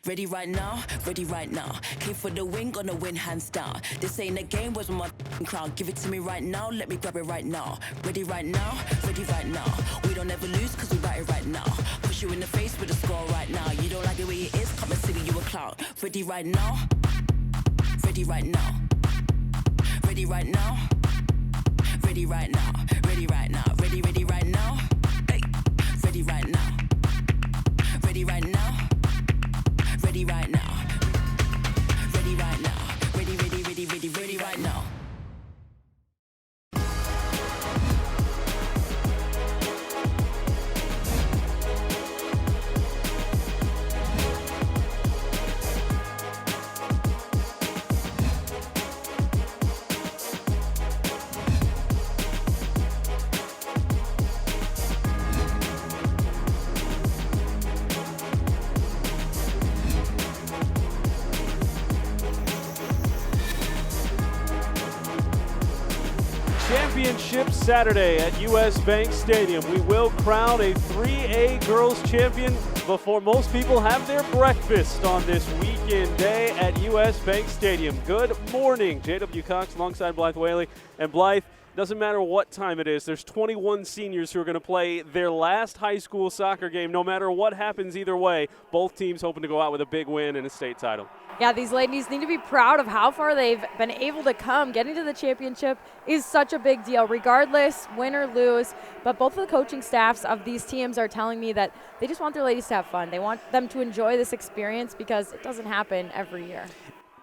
Ready right now, ready right now. Came for the win, gonna win hands down. This ain't a game, where's my crown? Give it to me right now, let me grab it right now. Ready right now, ready right now. We don't ever lose, cause we got it right now. Push you in the face with a score right now. You don't like it where it is, come and see me, you a clown. Ready right now, ready right now. Ready right now, ready right now. Ready right now, ready right now. Hey, ready right now. Ready right now. Ready right now. Ready right now. Ready right now. Championship Saturday at US Bank Stadium. We will crown a 3A girls champion before most people have their breakfast on this weekend day at US Bank Stadium. Good morning, J.W. Cox alongside Blythe Whaley. And Blythe, doesn't matter what time it is, there's 21 seniors who are going to play their last high school soccer game. No matter what happens either way, both teams hoping to go out with a big win and a state title. Yeah, these ladies need to be proud of how far they've been able to come. Getting to the championship is such a big deal, regardless, win or lose. But both of the coaching staffs of these teams are telling me that they just want their ladies to have fun. They want them to enjoy this experience because it doesn't happen every year.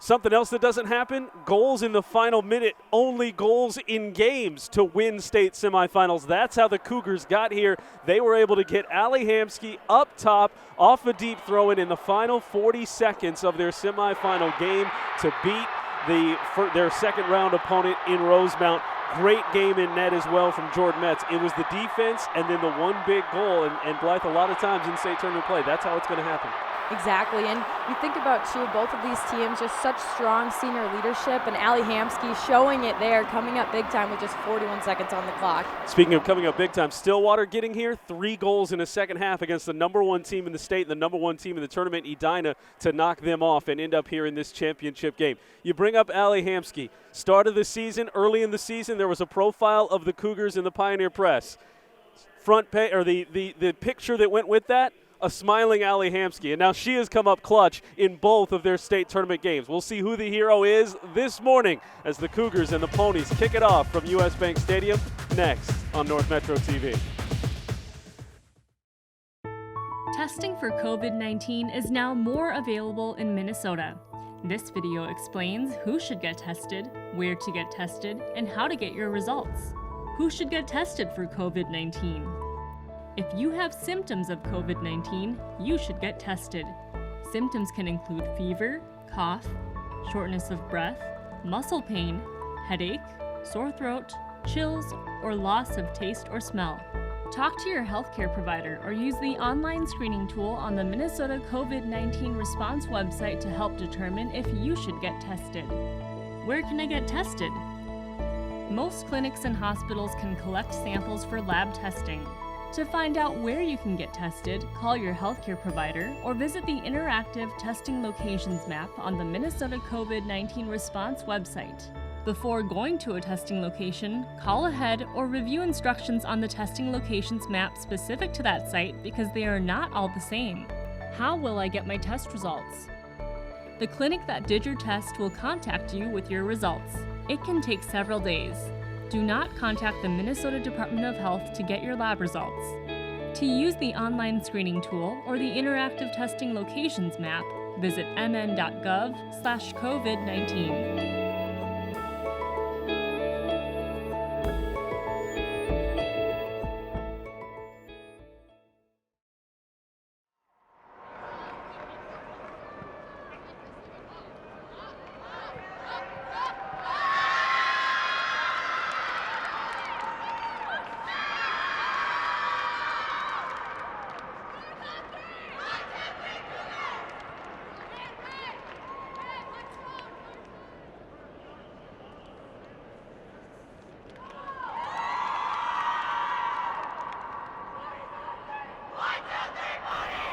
Something else that doesn't happen, goals in the final minute, only goals in games to win state semifinals. That's how the Cougars got here. They were able to get Allie Hamsky up top off a deep throw-in in the final 40 seconds of their semifinal game to beat their second round opponent in Rosemount. Great game in net as well from Jordan Metz. It was the defense and then the one big goal, and Blythe, a lot of times in state tournament play, that's how it's going to happen. Exactly, and you think about, too, both of these teams, just such strong senior leadership, and Allie Hamsky showing it there, coming up big time with just 41 seconds on the clock. Speaking of coming up big time, Stillwater getting here, 3 goals in the second half against the number 1 team in the state, the number 1 team in the tournament, Edina, to knock them off and end up here in this championship game. You bring up Allie Hamsky. Start of the season, early in the season, there was a profile of the Cougars in the Pioneer Press. Front page, or the picture that went with that, a smiling Allie Hamsky, and now she has come up clutch in both of their state tournament games. We'll see who the hero is this morning as the Cougars and the Ponies kick it off from US Bank Stadium next on North Metro TV. Testing for COVID-19 is now more available in Minnesota. This video explains who should get tested, where to get tested, and how to get your results. Who should get tested for COVID-19? If you have symptoms of COVID-19, you should get tested. Symptoms can include fever, cough, shortness of breath, muscle pain, headache, sore throat, chills, or loss of taste or smell. Talk to your healthcare provider or use the online screening tool on the Minnesota COVID-19 response website to help determine if you should get tested. Where can I get tested? Most clinics and hospitals can collect samples for lab testing. To find out where you can get tested, call your healthcare provider or visit the interactive testing locations map on the Minnesota COVID-19 response website. Before going to a testing location, call ahead or review instructions on the testing locations map specific to that site because they are not all the same. How will I get my test results? The clinic that did your test will contact you with your results. It can take several days. Do not contact the Minnesota Department of Health to get your lab results. To use the online screening tool or the interactive testing locations map, visit mn.gov/COVID-19.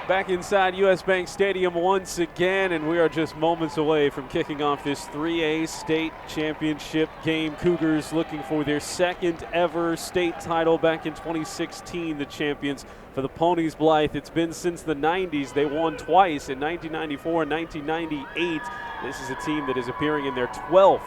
Back inside U.S. Bank Stadium once again, and we are just moments away from kicking off this 3A state championship game. Cougars looking for their second ever state title back in 2016, the champions. For the Ponies, Blythe, it's been since the 90s. They won twice in 1994 and 1998. This is a team that is appearing in their 12th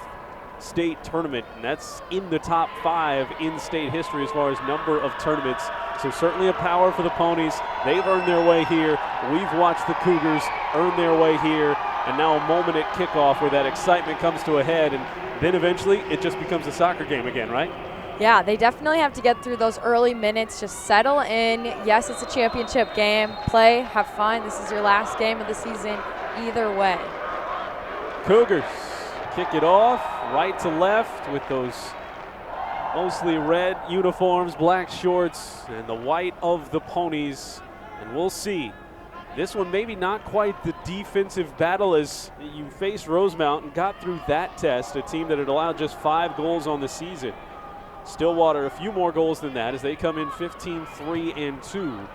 state tournament, and that's in the top 5 in state history as far as number of tournaments. So certainly a power for the Ponies. They've earned their way here. We've watched the Cougars earn their way here, and now a moment at kickoff where that excitement comes to a head, and then eventually it just becomes a soccer game again, right? Yeah, they definitely have to get through those early minutes, just settle in. Yes, it's a championship game. Play, have fun. This is your last game of the season either way. Cougars kick it off right to left with those mostly red uniforms, black shorts, and the white of the Ponies. And we'll see. This one maybe not quite the defensive battle as you faced Rosemount and got through that test, a team that had allowed just 5 goals on the season. Stillwater a few more goals than that as they come in 15-3-2.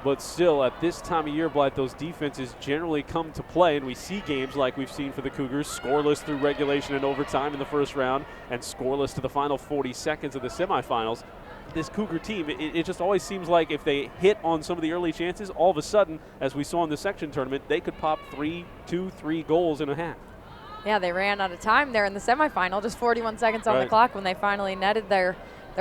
But still, at this time of year, Blythe, those defenses generally come to play, and we see games like we've seen for the Cougars, scoreless through regulation and overtime in the first round, and scoreless to the final 40 seconds of the semifinals. This Cougar team, it just always seems like if they hit on some of the early chances, all of a sudden, as we saw in the section tournament, they could pop 3 goals in a half. Yeah, they ran out of time there in the semifinal, just 41 seconds on the clock when they finally netted their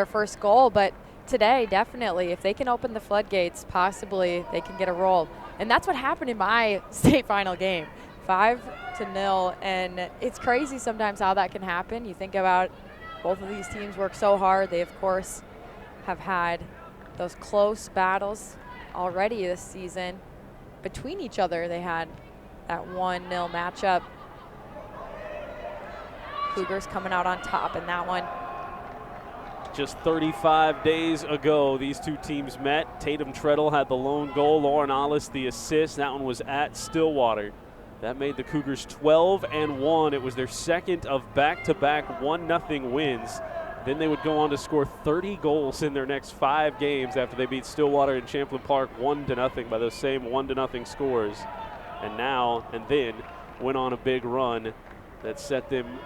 first goal. But today, definitely, if they can open the floodgates, possibly they can get a roll. And that's what happened in my state final game, 5-0. And it's crazy sometimes how that can happen. You think about both of these teams work so hard. They, of course, have had those close battles already this season. Between each other, they had that 1-0 matchup. Cougars coming out on top in that one. Just 35 days ago, these two teams met. Tatum Treadle had the lone goal, Lauren Ollis the assist. That one was at Stillwater. That made the Cougars 12-1. It was their second of back-to-back 1-0 wins. Then they would go on to score 30 goals in their next 5 games after they beat Stillwater in Champlain Park 1-0 by those same 1-0 scores. And now and then went on a big run that set them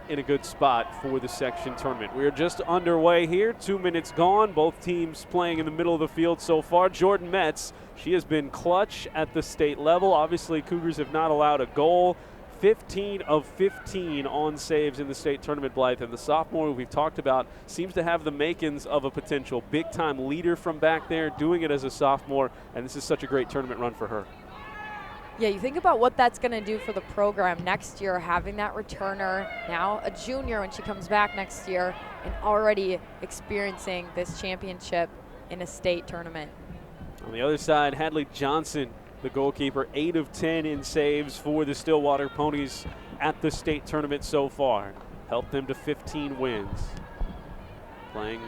in a good spot for the section tournament. We are just underway here, 2 minutes gone. Both teams playing in the middle of the field so far. Jordan Metz, she has been clutch at the state level. Obviously, Cougars have not allowed a goal. 15 of 15 on saves in the state tournament, Blythe. And the sophomore we've talked about seems to have the makings of a potential big-time leader from back there, doing it as a sophomore, and this is such a great tournament run for her. Yeah, you think about what that's going to do for the program next year, having that returner, now a junior when she comes back next year, and already experiencing this championship in a state tournament. On the other side, Hadley Johnson, the goalkeeper, 8 of 10 in saves for the Stillwater Ponies at the state tournament so far. Helped them to 15 wins. Playing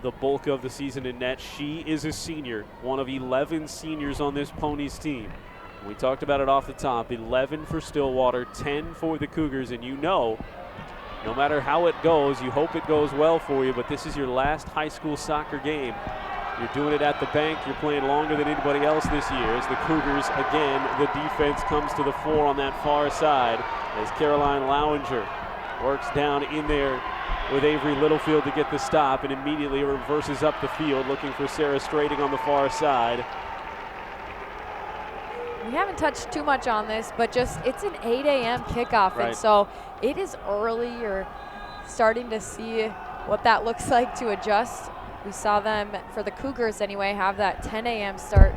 the bulk of the season in net. She is a senior, one of 11 seniors on this Ponies team. We talked about it off the top, 11 for Stillwater, 10 for the Cougars, and you know, no matter how it goes, you hope it goes well for you, but this is your last high school soccer game. You're doing it at the bank. You're playing longer than anybody else this year. As the Cougars, again, the defense comes to the fore on that far side as Caroline Lowinger works down in there with Avery Littlefield to get the stop and immediately reverses up the field looking for Sarah Strating on the far side. We haven't touched too much on this, but just it's an 8 a.m. kickoff, right. And so it is early. You're starting to see what that looks like to adjust. We saw them, for the Cougars anyway, have that 10 a.m. start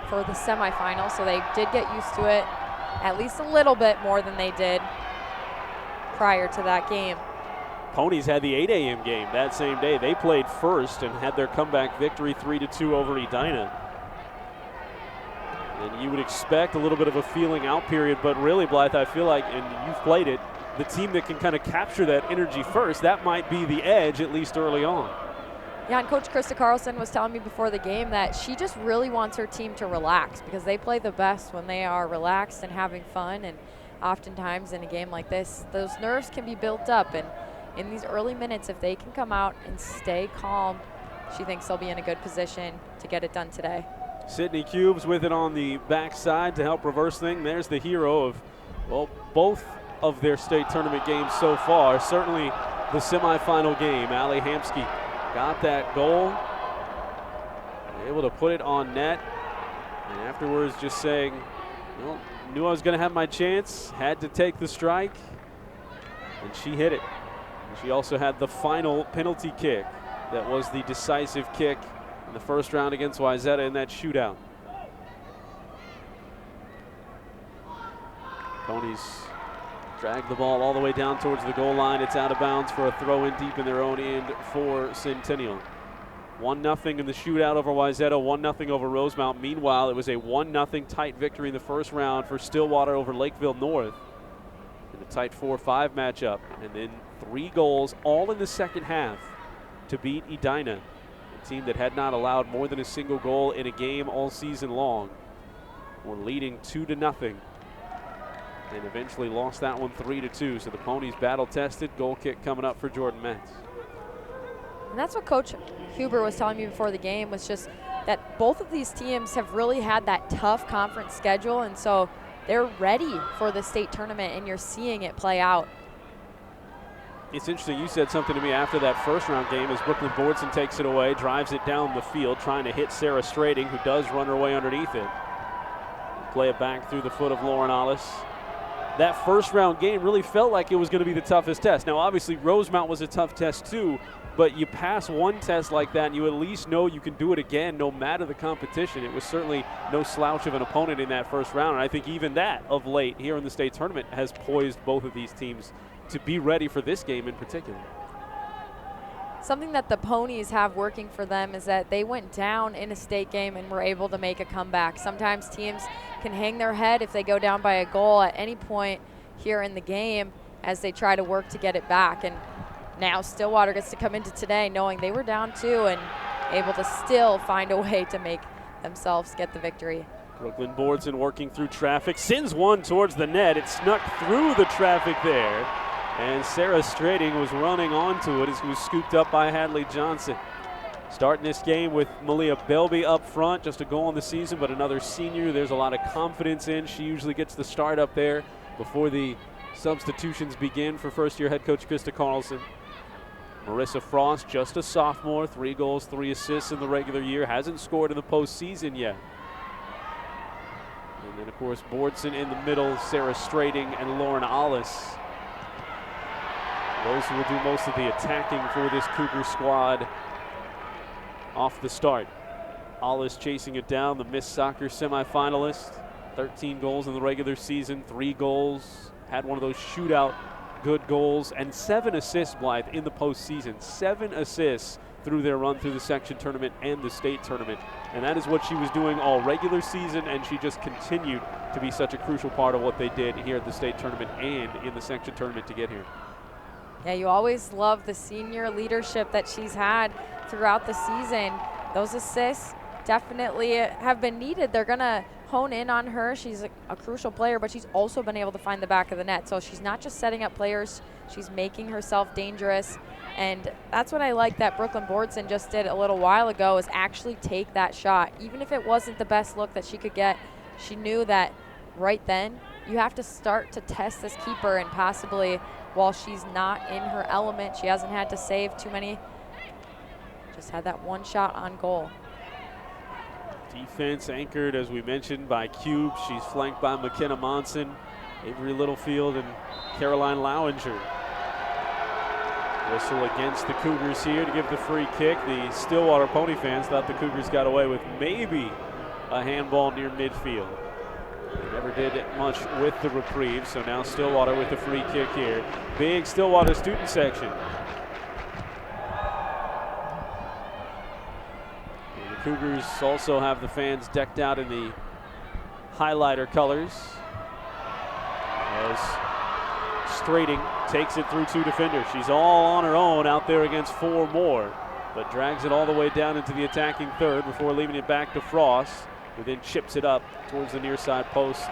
for the semifinal, so they did get used to it at least a little bit more than they did prior to that game. Ponies had the 8 a.m. game that same day. They played first and had their comeback victory 3-2 over Edina. And you would expect a little bit of a feeling out period, but really, Blythe, I feel like, and you've played it, the team that can kind of capture that energy first, that might be the edge, at least early on. Yeah, and Coach Krista Carlson was telling me before the game that she just really wants her team to relax because they play the best when they are relaxed and having fun. And oftentimes in a game like this, those nerves can be built up. And in these early minutes, if they can come out and stay calm, she thinks they'll be in a good position to get it done today. Sydney Cubes with it on the backside to help reverse things. There's the hero of, well, both of their state tournament games so far. Certainly the semifinal game. Allie Hamsky got that goal, able to put it on net, and afterwards just saying, well, knew I was going to have my chance, had to take the strike, and she hit it. And she also had the final penalty kick that was the decisive kick in the first round against Wayzata in that shootout. Ponies drag the ball all the way down towards the goal line. It's out of bounds for a throw-in deep in their own end for Centennial. 1-0 in the shootout over Wayzata, 1-0 over Rosemount. Meanwhile, it was a 1-0 tight victory in the first round for Stillwater over Lakeville North in a tight 4-5 matchup. And then 3 goals all in the second half to beat Edina, a team that had not allowed more than a single goal in a game all season long. We're leading 2-0 and eventually lost that one 3-2. So the Ponies battle tested. Goal kick coming up for Jordan Metz. And that's what Coach Huber was telling me before the game, was just that both of these teams have really had that tough conference schedule, and so they're ready for the state tournament, and you're seeing it play out. It's interesting, you said something to me after that first round game as Brooklyn Bordson takes it away, drives it down the field, trying to hit Sarah Strading, who does run her way underneath it. Play it back through the foot of Lauren Ollis. That first round game really felt like it was going to be the toughest test. Now, obviously, Rosemount was a tough test too, but you pass one test like that and you at least know you can do it again no matter the competition. It was certainly no slouch of an opponent in that first round, and I think even that of late here in the state tournament has poised both of these teams to be ready for this game in particular. Something that the Ponies have working for them is that they went down in a state game and were able to make a comeback. Sometimes teams can hang their head if they go down by a goal at any point here in the game as they try to work to get it back. And now Stillwater gets to come into today knowing they were down 2 and able to still find a way to make themselves get the victory. Brooklyn Bordson working through traffic, sends one towards the net. It snuck through the traffic there, and Sarah Strading was running onto it as he was scooped up by Hadley Johnson. Starting this game with Malia Belby up front, just a goal in the season, but another senior there's a lot of confidence in. She usually gets the start up there before the substitutions begin for first-year head coach Krista Carlson. Marissa Frost, just a sophomore, 3 goals, 3 assists in the regular year, hasn't scored in the postseason yet. And then, of course, Bordson in the middle, Sarah Strading and Lauren Ollis. Those who will do most of the attacking for this Cougar squad off the start. Ollis chasing it down, the Miss Soccer semifinalist. 13 goals in the regular season, 3 goals. Had one of those shootout good goals, and 7 assists, Blythe, in the postseason. 7 assists through their run through the section tournament and the state tournament. And that is what she was doing all regular season, and she just continued to be such a crucial part of what they did here at the state tournament and in the section tournament to get here. Yeah, you always love the senior leadership that she's had throughout the season. Those assists definitely have been needed. They're going to hone in on her. She's a crucial player, but she's also been able to find the back of the net. So she's not just setting up players, she's making herself dangerous. And that's what I like that Brooklyn Bordson just did a little while ago, is actually take that shot. Even if it wasn't the best look that she could get, she knew that right then you have to start to test this keeper, and possibly while she's not in her element, she hasn't had to save too many, just had that one shot on goal. Defense anchored, as we mentioned, by Cube. She's flanked by McKenna Monson, Avery Littlefield, and Caroline Lowinger. Whistle against the Cougars here to give the free kick. The Stillwater Pony fans thought the Cougars got away with maybe a handball near midfield. They never did much with the reprieve, so now Stillwater with the free kick here. Big Stillwater student section. And the Cougars also have the fans decked out in the highlighter colors as Strading takes it through 2 defenders. She's all on her own out there against 4 more, but drags it all the way down into the attacking third before leaving it back to Frost, who then chips it up towards the near side post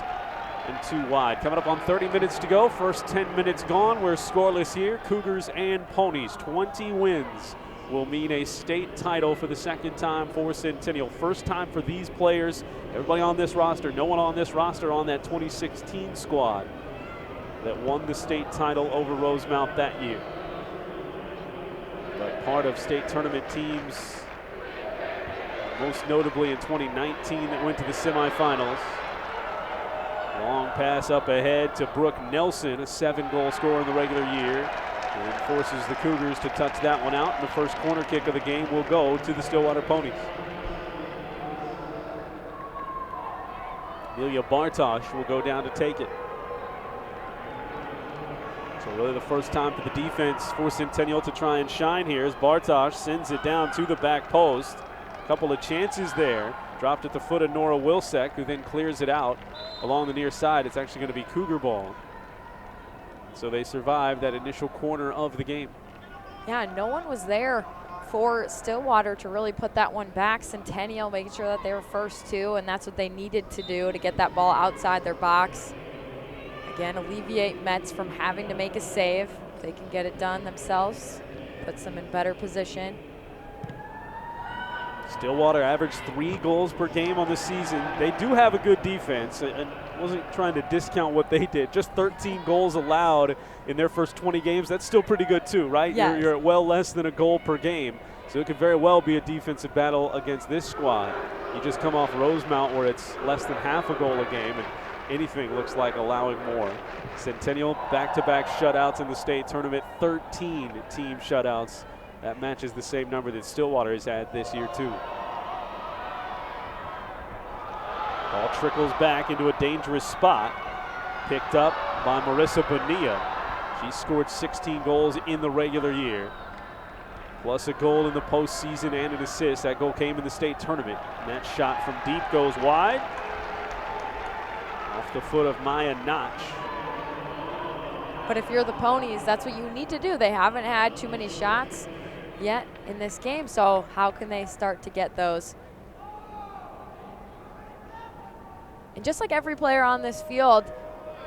and 2 wide. Coming up on 30 minutes to go. First 10 minutes gone. We're scoreless here. Cougars and Ponies, 20 wins will mean a state title for the second time for Centennial. First time for these players. Everybody on this roster, no one on this roster on that 2016 squad that won the state title over Rosemount that year. But part of state tournament teams, most notably in 2019, that went to the semifinals. Long pass up ahead to Brooke Nelson, a 7-goal scorer in the regular year, and forces the Cougars to touch that one out. And the first corner kick of the game will go to the Stillwater Ponies. Amelia Bartosh will go down to take it. So really the first time for the defense for Centennial to try and shine here as Bartosh sends it down to the back post. A couple of chances there. Dropped at the foot of Nora Wilczek, who then clears it out along the near side. It's actually going to be Cougar ball. So they survived that initial corner of the game. Yeah, no one was there for Stillwater to really put that one back. Centennial making sure that they were first two, and that's what they needed to do to get that ball outside their box. Again, alleviate Mets from having to make a save. If they can get it done themselves, puts them in better position. Stillwater averaged 3 goals per game on the season. They do have a good defense, and wasn't trying to discount what they did. Just 13 goals allowed in their first 20 games. That's still pretty good too, right? Yes. You're at well less than a goal per game. So it could very well be a defensive battle against this squad. You just come off Rosemount where it's less than half a goal a game, and anything looks like allowing more. Centennial back-to-back shutouts in the state tournament, 13 team shutouts. That matches the same number that Stillwater has had this year too. Ball trickles back into a dangerous spot. Picked up by Marissa Bonilla. She scored 16 goals in the regular year, plus a goal in the postseason and an assist. That goal came in the state tournament. And that shot from deep goes wide. Off the foot of Maya Notch. But if you're the Ponies, that's what you need to do. They haven't had too many shots yet in this game, so how can they start to get those? And just like every player on this field,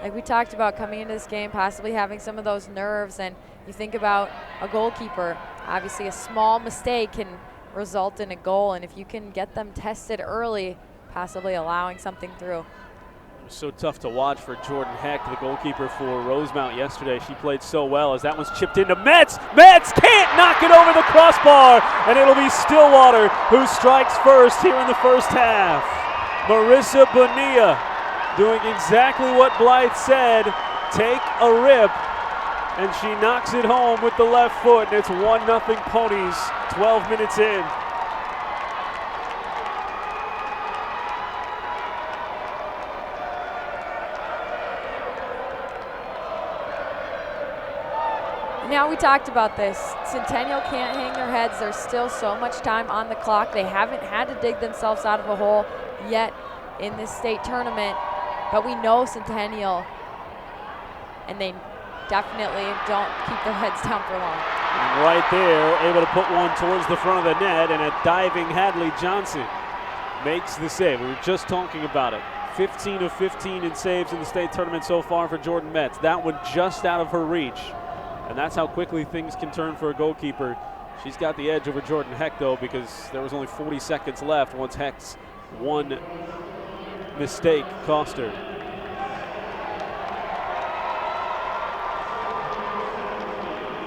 like we talked about coming into this game, possibly having some of those nerves, and you think about a goalkeeper, obviously a small mistake can result in a goal, and if you can get them tested early, possibly allowing something through. So tough to watch for Jordan Heck, the goalkeeper for Rosemount yesterday. She played so well as that one's chipped into Metz. Metz can't knock it over the crossbar, and it'll be Stillwater who strikes first here in the first half. Marissa Bonilla doing exactly what Blythe said, take a rip, and she knocks it home with the left foot, and it's 1-0 Ponies, 12 minutes in. Now we talked about this. Centennial can't hang their heads. There's still so much time on the clock. They haven't had to dig themselves out of a hole yet in this state tournament, but we know Centennial, and they definitely don't keep their heads down for long. And right there, able to put one towards the front of the net, and a diving Hadley Johnson makes the save. We were just talking about it. 15 of 15 in saves in the state tournament so far for Jordan Metz. That one just out of her reach. And that's how quickly things can turn for a goalkeeper. She's got the edge over Jordan Heck, though, because there was only 40 seconds left once Heck's one mistake cost her.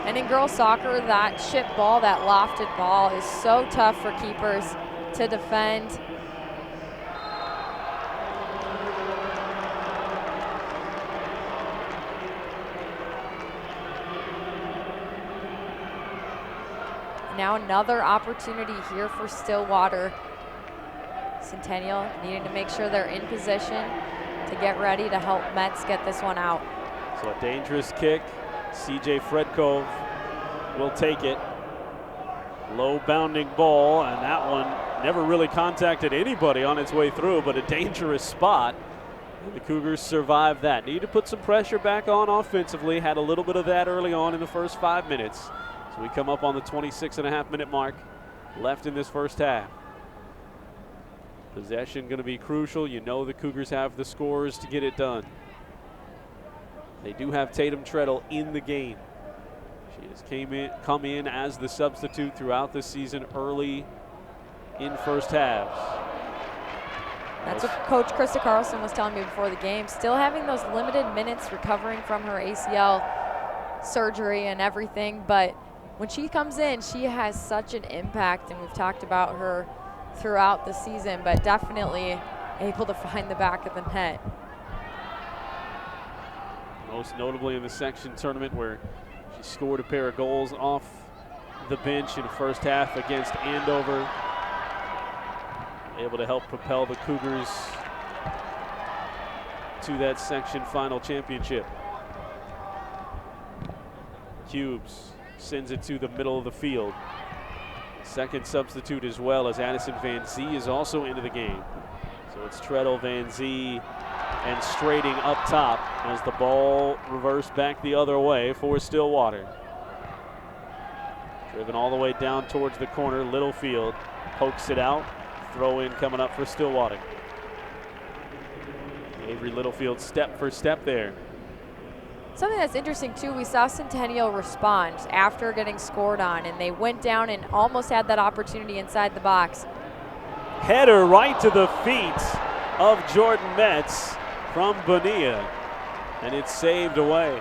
And in girls soccer, that chip ball, that lofted ball is so tough for keepers to defend. Now another opportunity here for Stillwater. Centennial needing to make sure they're in position to get ready to help Metz get this one out. So a dangerous kick. CJ Fredkov will take it. Low bounding ball, and that one never really contacted anybody on its way through, but a dangerous spot. And the Cougars survived that. Need to put some pressure back on offensively. Had a little bit of that early on in the first 5 minutes. So we come up on the 26.5-minute mark left in this first half. Possession going to be crucial. You know the Cougars have the scores to get it done. They do have Tatum Treadle in the game. She has come in as the substitute throughout the season early in first halves. That's what Coach Krista Carlson was telling me before the game. Still having those limited minutes recovering from her ACL surgery and everything, but when she comes in, she has such an impact, and we've talked about her throughout the season, but definitely able to find the back of the net. Most notably in the section tournament where she scored a pair of goals off the bench in the first half against Andover. Able to help propel the Cougars to that section final championship. Cubes sends it to the middle of the field. Second substitute as well, as Addison Van Zee is also into the game. So it's Treadle, Van Zee, and Strating up top as the ball reversed back the other way for Stillwater. Driven all the way down towards the corner, Littlefield pokes it out. Throw in coming up for Stillwater. Avery Littlefield step for step there. Something that's interesting too, we saw Centennial respond after getting scored on, and they went down and almost had that opportunity inside the box. Header right to the feet of Jordan Metz from Bonilla, and it's saved away.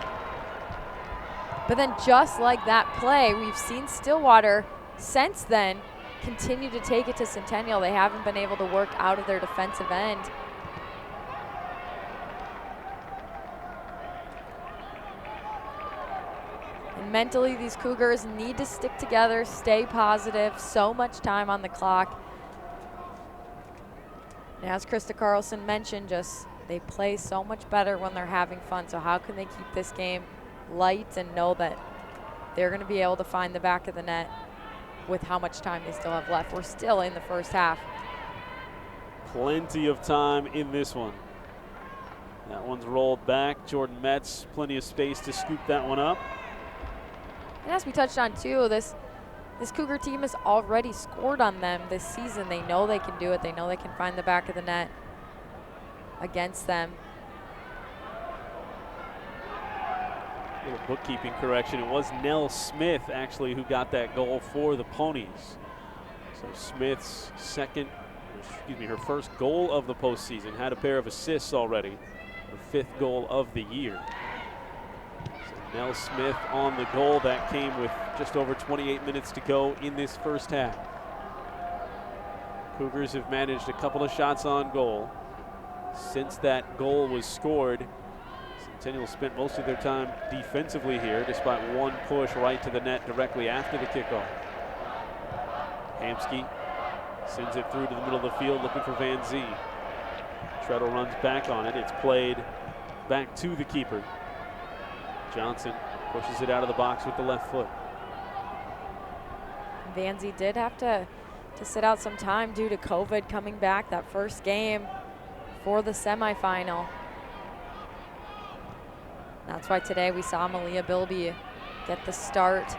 But then just like that play, we've seen Stillwater since then continue to take it to Centennial. They haven't been able to work out of their defensive end. And mentally, these Cougars need to stick together, stay positive, so much time on the clock. And as Krista Carlson mentioned, just they play so much better when they're having fun. So how can they keep this game light and know that they're going to be able to find the back of the net with how much time they still have left? We're still in the first half. Plenty of time in this one. That one's rolled back. Jordan Metz, plenty of space to scoop that one up. And as we touched on too, this Cougar team has already scored on them this season. They know they can do it. They know they can find the back of the net against them. Little bookkeeping correction. It was Nell Smith actually who got that goal for the Ponies. So Smith's her first goal of the postseason. Had a pair of assists already. Her fifth goal of the year. So Nell Smith on the goal. That came with just over 28 minutes to go in this first half. Cougars have managed a couple of shots on goal since that goal was scored. Centennial spent most of their time defensively here, despite one push right to the net directly after the kickoff. Hamsky sends it through to the middle of the field, looking for Van Zee. Treadle runs back on it. It's played back to the keeper. Johnson pushes it out of the box with the left foot. Van Zee did have to sit out some time due to COVID coming back that first game for the semifinal. That's why today we saw Malia Bilby get the start.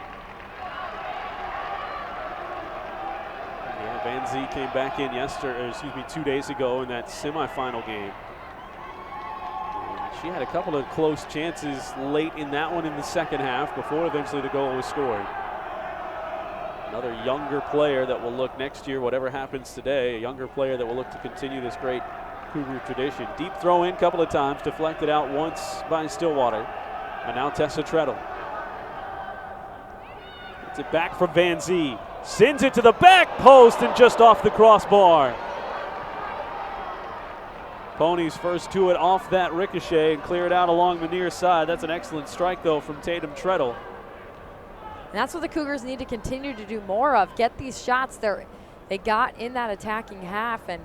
Yeah, Van Zee came back in 2 days ago in that semifinal game. And she had a couple of close chances late in that one in the second half before eventually the goal was scored. Another younger player that will look next year, whatever happens today, a younger player that will look to continue this great Cougar tradition. Deep throw in a couple of times, deflected out once by Stillwater. And now Tessa Treadle. Gets it back from Van Zee. Sends it to the back post and just off the crossbar. Ponies first to it off that ricochet and clear it out along the near side. That's an excellent strike though from Tatum Treadle. And that's what the Cougars need to continue to do more of. Get these shots there. They got in that attacking half, and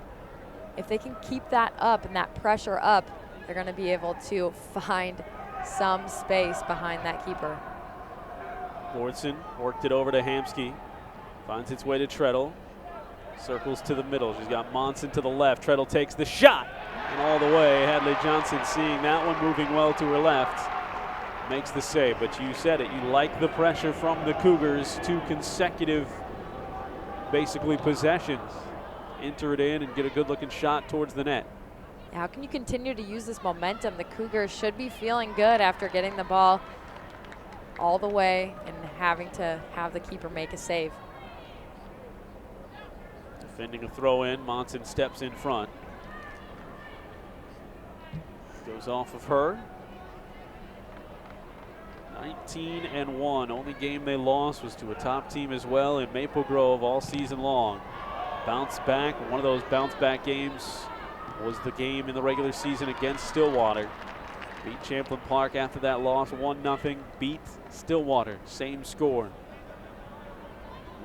if they can keep that up and that pressure up, they're going to be able to find some space behind that keeper. Lordson worked it over to Hamsky. Finds its way to Treadle. Circles to the middle. She's got Monson to the left. Treadle takes the shot. And all the way, Hadley Johnson seeing that one moving well to her left. Makes the save, but you said it. You like the pressure from the Cougars. 2 consecutive, basically, possessions. Enter it in and get a good-looking shot towards the net. How can you continue to use this momentum? The Cougars should be feeling good after getting the ball all the way and having to have the keeper make a save. Defending a throw in, Monson steps in front. Goes off of her. 19-1. Only game they lost was to a top team as well in Maple Grove all season long. Bounce back. One of those bounce back games was the game in the regular season against Stillwater. Beat Champlain Park after that loss 1-0. Beat Stillwater, same score.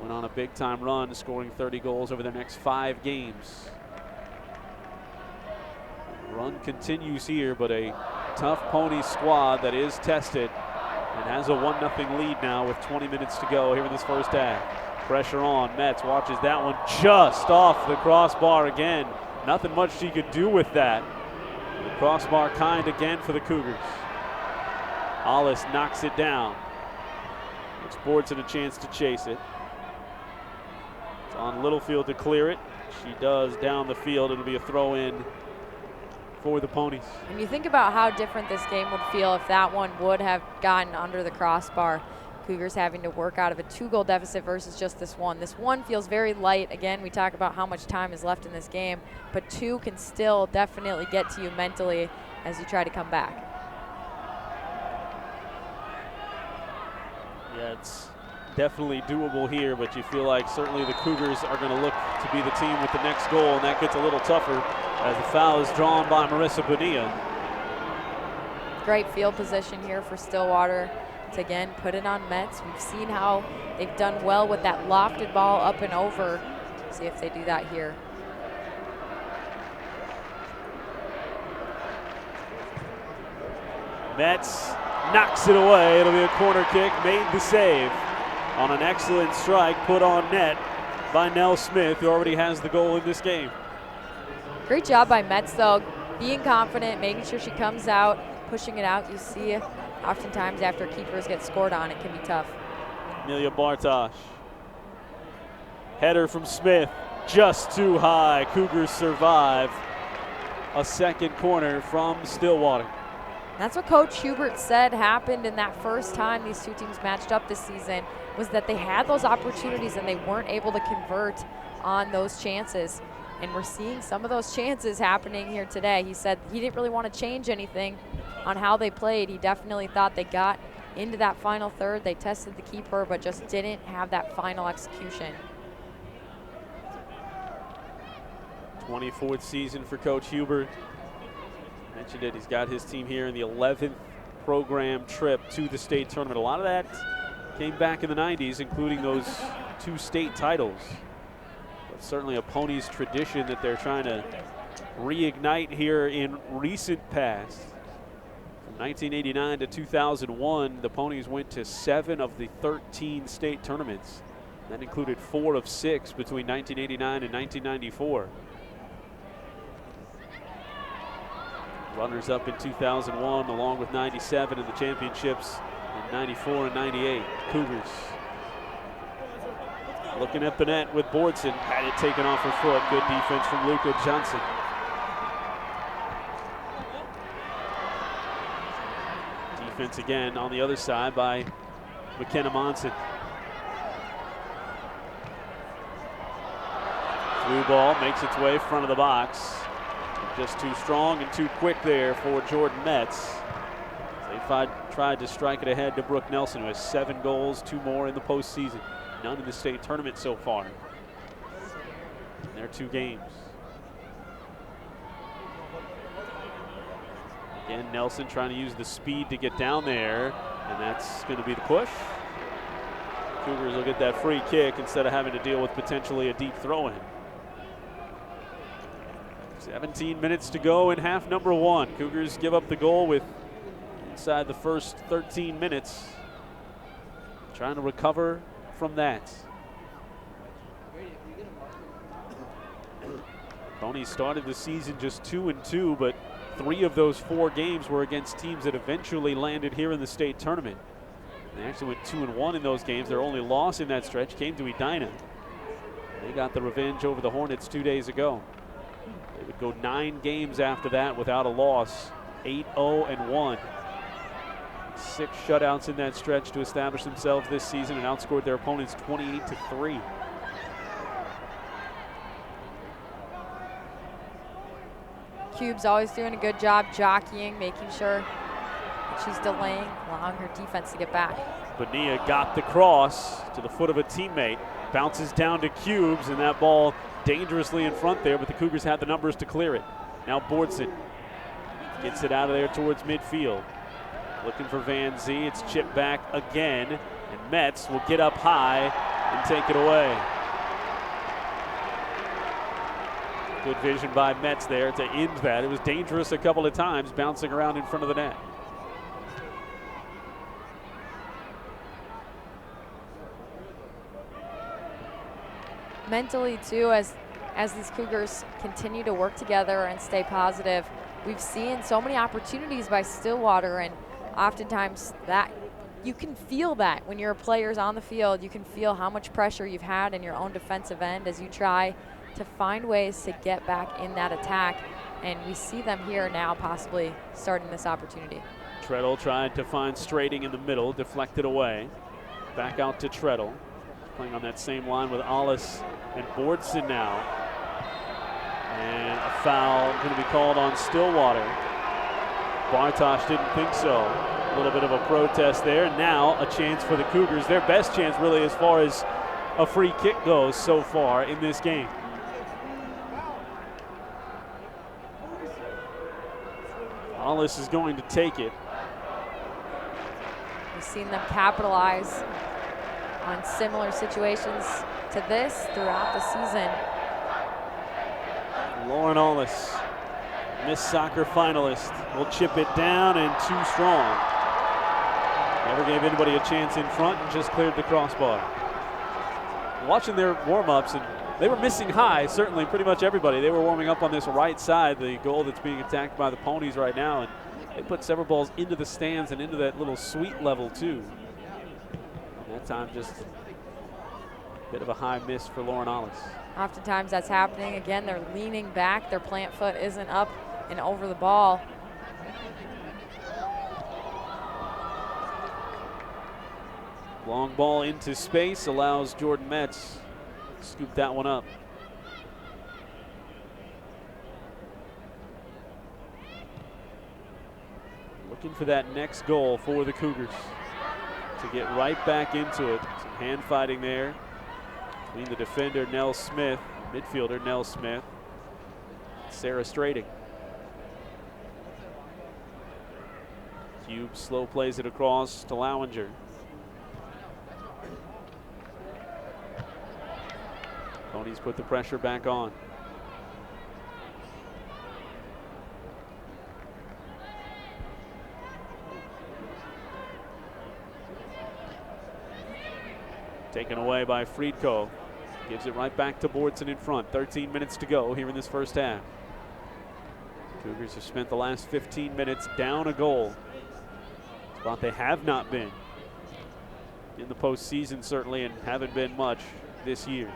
Went on a big time run, scoring 30 goals over their next 5 games. Run continues here, but a tough Pony squad that is tested and has a 1-0 lead now with 20 minutes to go here in this first half. Pressure on. Metz watches that one just off the crossbar again. Nothing much she could do with that. The crossbar kind again for the Cougars. Hollis knocks it down. Gives Boardson a chance to chase it. It's on Littlefield to clear it. She does down the field. It'll be a throw in for the Ponies. And you think about how different this game would feel if that one would have gotten under the crossbar. Cougars having to work out of a 2-goal deficit versus just this one. This one feels very light. Again, we talk about how much time is left in this game, but 2 can still definitely get to you mentally as you try to come back. Yeah, it's definitely doable here, but you feel like certainly the Cougars are going to look to be the team with the next goal, and that gets a little tougher as the foul is drawn by Marissa Bonilla. Great field position here for Stillwater to again put it on Metz. We've seen how they've done well with that lofted ball up and over. See if they do that here. Metz knocks it away. It'll be a corner kick, made the save on an excellent strike put on net by Nell Smith, who already has the goal in this game. Great job by Metz, though, being confident, making sure she comes out, pushing it out. You see oftentimes after keepers get scored on, it can be tough. Amelia Bartosh. Header from Smith, just too high. Cougars survive a second corner from Stillwater. That's what Coach Hubert said happened in that first time these two teams matched up this season, was that they had those opportunities and they weren't able to convert on those chances. And we're seeing some of those chances happening here today. He said he didn't really want to change anything on how they played. He definitely thought they got into that final third. They tested the keeper, but just didn't have that final execution. 24th season for Coach Hubert. Mentioned it, he's got his team here in the 11th program trip to the state tournament. A lot of that came back in the 90s, including those 2 state titles. But certainly a Ponies tradition that they're trying to reignite here in recent past. From 1989 to 2001, the Ponies went to 7 of the 13 state tournaments. That included 4 of 6 between 1989 and 1994. Runners up in 2001 along with 97 in the championships in 94 and 98. Cougars looking at the net with Boardson. Had it taken off her foot. Good defense from Luca Johnson. Defense again on the other side by McKenna Monson. Through ball makes its way front of the box. Just too strong and too quick there for Jordan Metz. They tried to strike it ahead to Brooke Nelson, who has 7 goals, 2 more in the postseason. None in the state tournament so far in their 2 games. Again, Nelson trying to use the speed to get down there, and that's going to be the push. Cougars will get that free kick instead of having to deal with potentially a deep throw-in. 17 minutes to go in half number 1. Cougars give up the goal with inside the first 13 minutes. Trying to recover from that. Ponies started the season just 2-2, but 3 of those 4 games were against teams that eventually landed here in the state tournament. They actually went 2-1 in those games. Their only loss in that stretch came to Edina. They got the revenge over the Hornets 2 days ago. They would go 9 games after that without a loss, 8-0-1. 6 shutouts in that stretch to establish themselves this season and outscored their opponents 28-3. Cube's always doing a good job jockeying, making sure that she's delaying, allowing her defense to get back. Bonilla got the cross to the foot of a teammate, bounces down to Cubes, and that ball dangerously in front there, but the Cougars had the numbers to clear it. Now Bordson gets it out of there towards midfield. Looking for Van Zee, it's chipped back again, and Metz will get up high and take it away. Good vision by Metz there to end that. It was dangerous a couple of times, bouncing around in front of the net. Mentally too, as these Cougars continue to work together and stay positive, we've seen so many opportunities by Stillwater, and oftentimes that you can feel that when your players on the field. You can feel how much pressure you've had in your own defensive end as you try to find ways to get back in that attack, and we see them here now possibly starting this opportunity. Treadle tried to find Strating in the middle, deflected away. Back out to Treadle, playing on that same line with Ollis and Bordson now. And a foul going to be called on Stillwater. Bartosh didn't think so. A little bit of a protest there. Now a chance for the Cougars. Their best chance really as far as a free kick goes so far in this game. Ollis is going to take it. We've seen them capitalize on similar situations to this throughout the season. Lauren Ollis, Miss Soccer finalist, will chip it down and too strong. Never gave anybody a chance in front and just cleared the crossbar. Watching their warm-ups, and they were missing high, certainly pretty much everybody. They were warming up on this right side, the goal that's being attacked by the Ponies right now, and they put several balls into the stands and into that little suite level too. And that time just a bit of a high miss for Lauren Ollis. Oftentimes that's happening. Again, they're leaning back. Their plant foot isn't up and over the ball. Long ball into space allows Jordan Metz to scoop that one up. Looking for that next goal for the Cougars to get right back into it. Some hand fighting there between the defender Nell Smith, midfielder Nell Smith, Sarah Strating. Cube slow plays it across to Lowinger. Ponies put the pressure back on. Taken away by Friedko. Gives it right back to Bordson in front. 13 minutes to go here in this first half. Cougars have spent the last 15 minutes down a goal. Spot they have not been in the postseason, certainly, and haven't been much this year.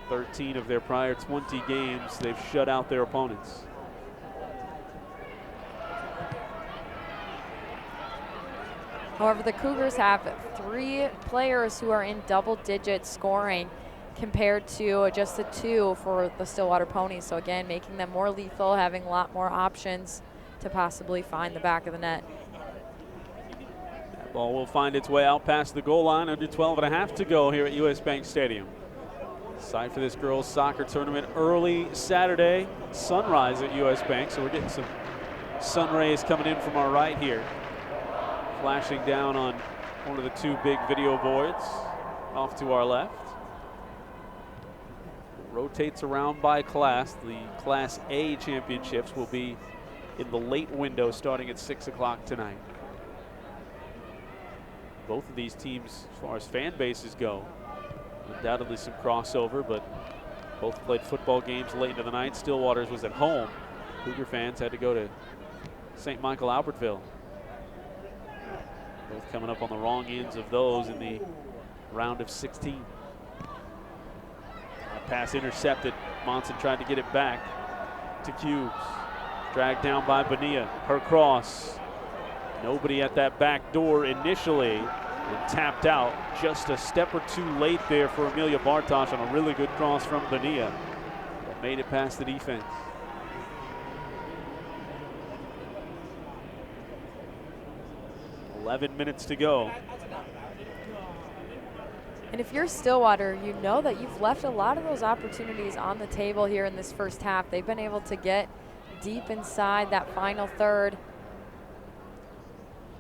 13 of their prior 20 games, they've shut out their opponents. However, the Cougars have 3 players who are in double-digit scoring compared to just the 2 for the Stillwater Ponies. So again, making them more lethal, having a lot more options to possibly find the back of the net. That ball will find its way out past the goal line. Under 12 and a half to go here at US Bank Stadium. Site for this girls soccer tournament early Saturday sunrise at US Bank, so we're getting some sun rays coming in from our right here, flashing down on one of the 2 big video boards off to our left. It rotates around by class. The Class A Championships will be in the late window starting at 6 o'clock tonight. Both of these teams, as far as fan bases go, undoubtedly some crossover, but both played football games late into the night. Stillwater's was at home. Cougar fans had to go to St. Michael Albertville. Both coming up on the wrong ends of those in the round of 16. Pass intercepted. Monson tried to get it back to Cubes. Dragged down by Bonilla. Her cross Nobody at that back door initially, and tapped out just a step or two late there for Amelia Bartosh on a really good cross from Bonilla that made it past the defense. .11 minutes to go. And if you're Stillwater, you know that you've left a lot of those opportunities on the table here in this first half. They've been able to get deep inside that final third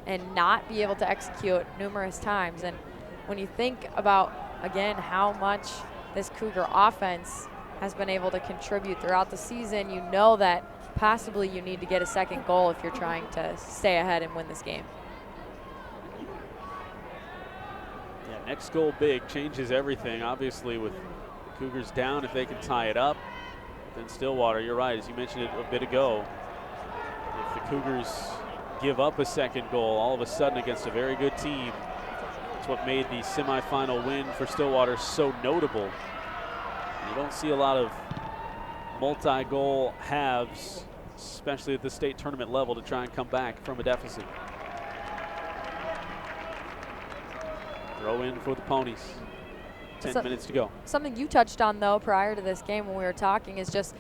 and not be able to execute numerous times. And when you think about, again, how much this Cougar offense has been able to contribute throughout the season, you know that possibly you need to get a second goal if you're trying to stay ahead and win this game. Yeah, next goal big, changes everything. Obviously with the Cougars down, if they can tie it up, then Stillwater, you're right, as you mentioned it a bit ago, if the Cougars give up a second goal all of a sudden against a very good team, it's what made the semifinal win for Stillwater so notable. You don't see a lot of multi-goal halves, especially at the state tournament level, to try and come back from a deficit. Throw in for the Ponies. 10 minutes to go. Something you touched on, though, prior to this game when we were talking is just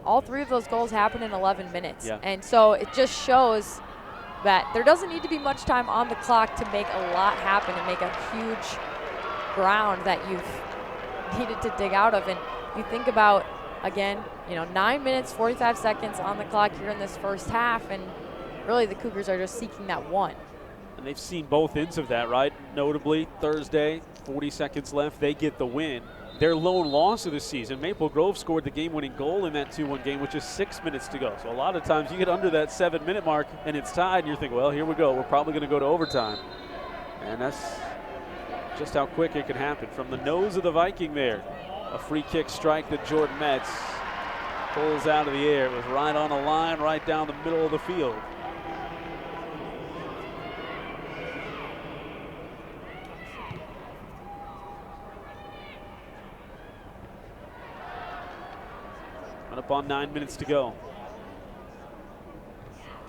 all three of those goals happened in 11 minutes. Yeah. And so it just shows that there doesn't need to be much time on the clock to make a lot happen and make a huge ground that you've needed to dig out of. And you think about, again, 9 minutes, 45 seconds on the clock here in this first half, and really the Cougars are just seeking that one. And they've seen both ends of that, right? Notably, Thursday, 40 seconds left, they get the win. Their lone loss of the season, Maple Grove scored the game-winning goal in that 2-1 game, which is 6 minutes to go. So a lot of times you get under that 7-minute mark and it's tied, and you're thinking, well, here we go. We're probably going to go to overtime. And that's just how quick it can happen. From the nose of the Viking there, a free kick strike that Jordan Metz pulls out of the air. It was right on the line, right down the middle of the field. Up on 9 minutes to go.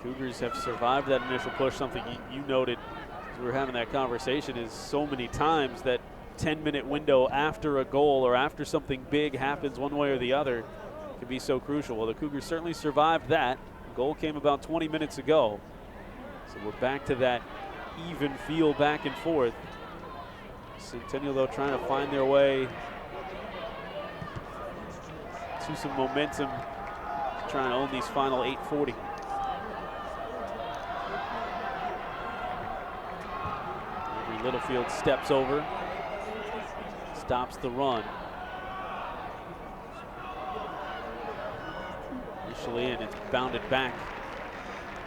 Cougars have survived that initial push. Something you noted as we were having that conversation is so many times that 10-minute window after a goal or after something big happens one way or the other can be so crucial. Well, the Cougars certainly survived that. The goal came about 20 minutes ago. So we're back to that even feel back and forth. Centennial, though, trying to find their way to some momentum, trying to own these final 8:40. Littlefield steps over, stops the run. Initially, and it's bounded back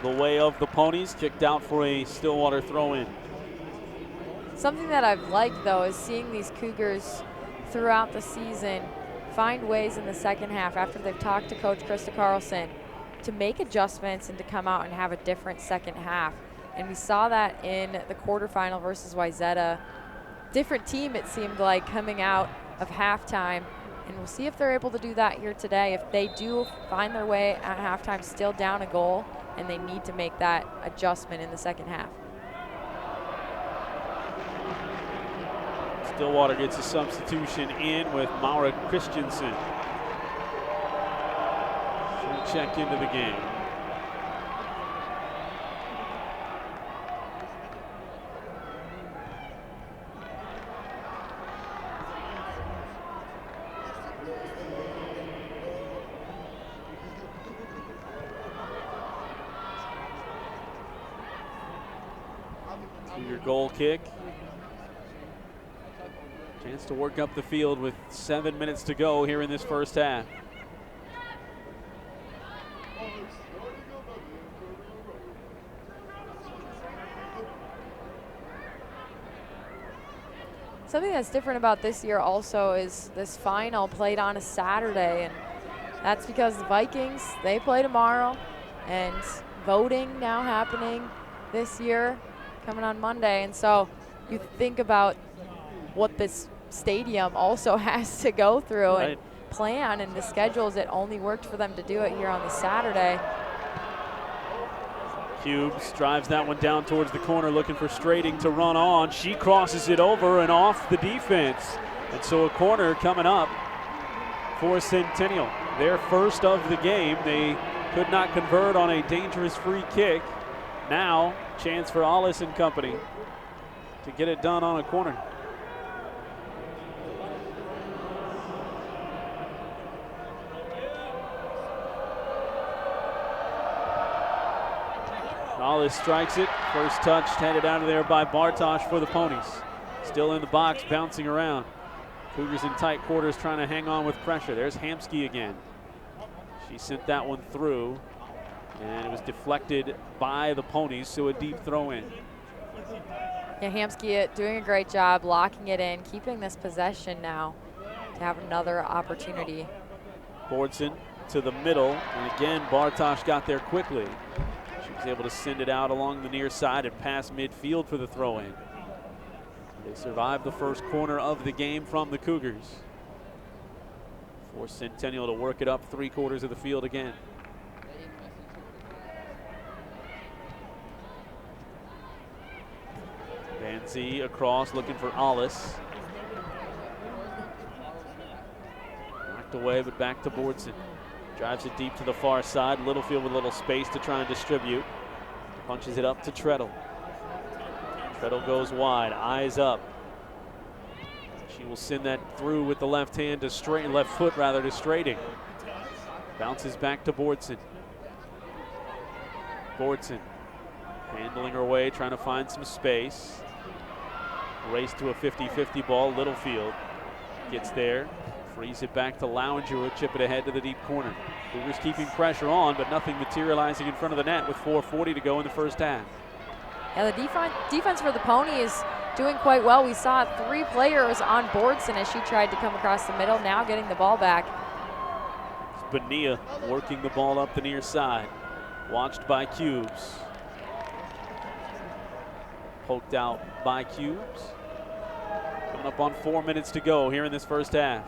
the way of the Ponies, kicked out for a Stillwater throw-in. Something that I've liked, though, is seeing these Cougars throughout the season find ways in the second half after they've talked to Coach Krista Carlson to make adjustments and to come out and have a different second half. And we saw that in the quarterfinal versus Wayzata. Different team, it seemed like, coming out of halftime. And we'll see if they're able to do that here today. If they do find their way at halftime still down a goal and they need to make that adjustment in the second half. Stillwater gets a substitution in with Maura Christensen. She'll check into the game. Your goal kick. Chance to work up the field with 7 minutes to go here in this first half. Something that's different about this year also is this final played on a Saturday, and that's because the Vikings, they play tomorrow, and voting now happening this year, coming on Monday. And so you think about what this stadium also has to go through and plan, and the schedules, it only worked for them to do it here on the Saturday. Cubes drives that one down towards the corner, looking for Strating to run on. She crosses it over and off the defense. And so a corner coming up for Centennial. Their first of the game. They could not convert on a dangerous free kick. Now, chance for Ollis and company to get it done on a corner. Ollis strikes it. First touch headed out of there by Bartosh for the Ponies. Still in the box, bouncing around. Cougars in tight quarters trying to hang on with pressure. There's Hamsky again. She sent that one through, and it was deflected by the Ponies, so a deep throw in. Yeah, Hamsky doing a great job locking it in, keeping this possession now to have another opportunity. Bordson to the middle, and again Bartosh got there quickly. She was able to send it out along the near side and pass midfield for the throw in. They survived the first corner of the game from the Cougars. For Centennial to work it up 3/4 of the field again. Van Zee across looking for Ollis. Knocked away, but back to Bordson. Drives it deep to the far side. Littlefield with a little space to try and distribute. Punches it up to Treadle. Treadle goes wide, eyes up. She will send that through with the left hand to left foot rather to Strating. Bounces back to Bordson. Bordson handling her way, trying to find some space. Race to a 50-50 ball. Littlefield gets there. Frees it back to Lowinger, who'll chip it ahead to the deep corner. Cougars keeping pressure on, but nothing materializing in front of the net with 4:40 to go in the first half. Yeah, the defense for the Ponies doing quite well. We saw 3 players on Bordson as she tried to come across the middle, now getting the ball back. Bonilla working the ball up the near side. Watched by Cubes. Poked out by Cubes. Coming up on 4 minutes to go here in this first half.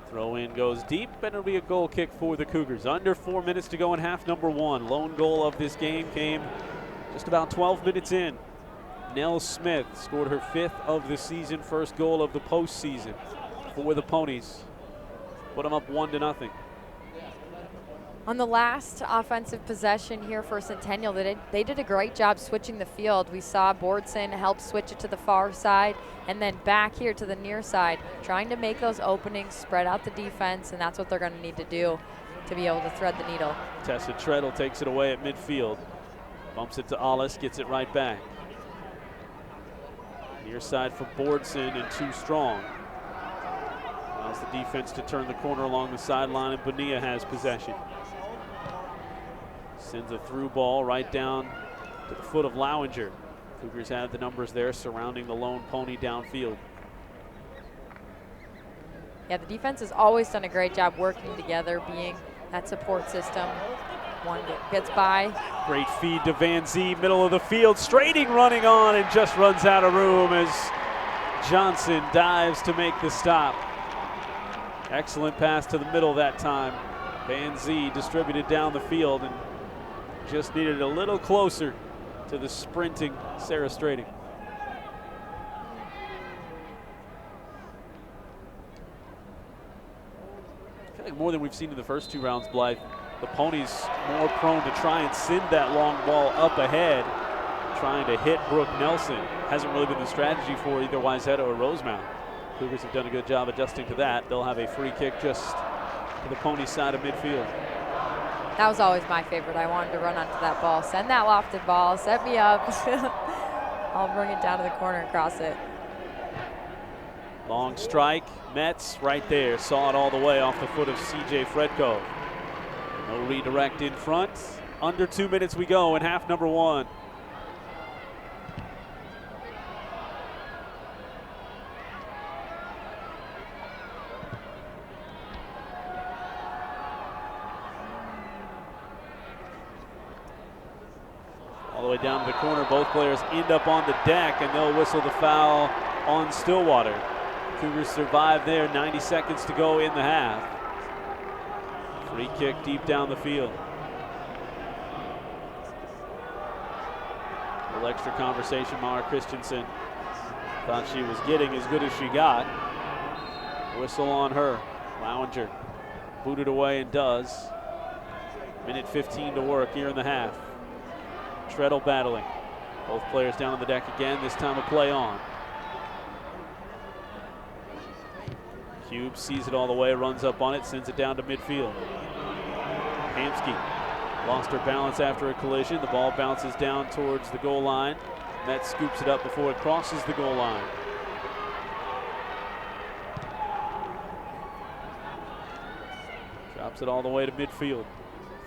Throw in goes deep, and it'll be a goal kick for the Cougars. Under 4 minutes to go in half number 1. Lone goal of this game came just about 12 minutes in. Nell Smith scored her 5th of the season, first goal of the postseason for the Ponies. Put them up 1-0. On the last offensive possession here for Centennial, they did a great job switching the field. We saw Bordson help switch it to the far side and then back here to the near side, trying to make those openings, spread out the defense, and that's what they're going to need to do to be able to thread the needle. Tessa Treadle takes it away at midfield. Bumps it to Ollis, gets it right back. Near side for Bordson and too strong. Allows the defense to turn the corner along the sideline, and Bonilla has possession. Sends a through ball right down to the foot of Lowinger. Cougars have the numbers there surrounding the lone pony downfield. Yeah, the defense has always done a great job working together, being that support system. One gets by. Great feed to Van Zee, middle of the field. Strating running on and just runs out of room as Johnson dives to make the stop. Excellent pass to the middle that time. Van Zee distributed down the field and just needed a little closer to the sprinting Sarah Strating. I feel like more than we've seen in the first 2 rounds, Blythe, the Ponies more prone to try and send that long ball up ahead, trying to hit Brooke Nelson. Hasn't really been the strategy for either Wayzata or Rosemount. Cougars have done a good job adjusting to that. They'll have a free kick just to the Pony side of midfield. That was always my favorite. I wanted to run onto that ball, send that lofted ball, set me up. I'll bring it down to the corner and cross it. Long strike, Metz right there, saw it all the way off the foot of CJ Fredko. No redirect in front. Under 2 minutes we go in half number 1. All the way down to the corner. Both players end up on the deck, and they'll whistle the foul on Stillwater. Cougars survive there. 90 seconds to go in the half. Free kick deep down the field. A little extra conversation. Mara Christensen thought she was getting as good as she got. Whistle on her. Lowinger booted away and does. Minute 15 to work here in the half. Treadle battling. Both players down on the deck again, this time a play on. Cube sees it all the way, runs up on it, sends it down to midfield. Hamsky lost her balance after a collision. The ball bounces down towards the goal line. That scoops it up before it crosses the goal line. Drops it all the way to midfield.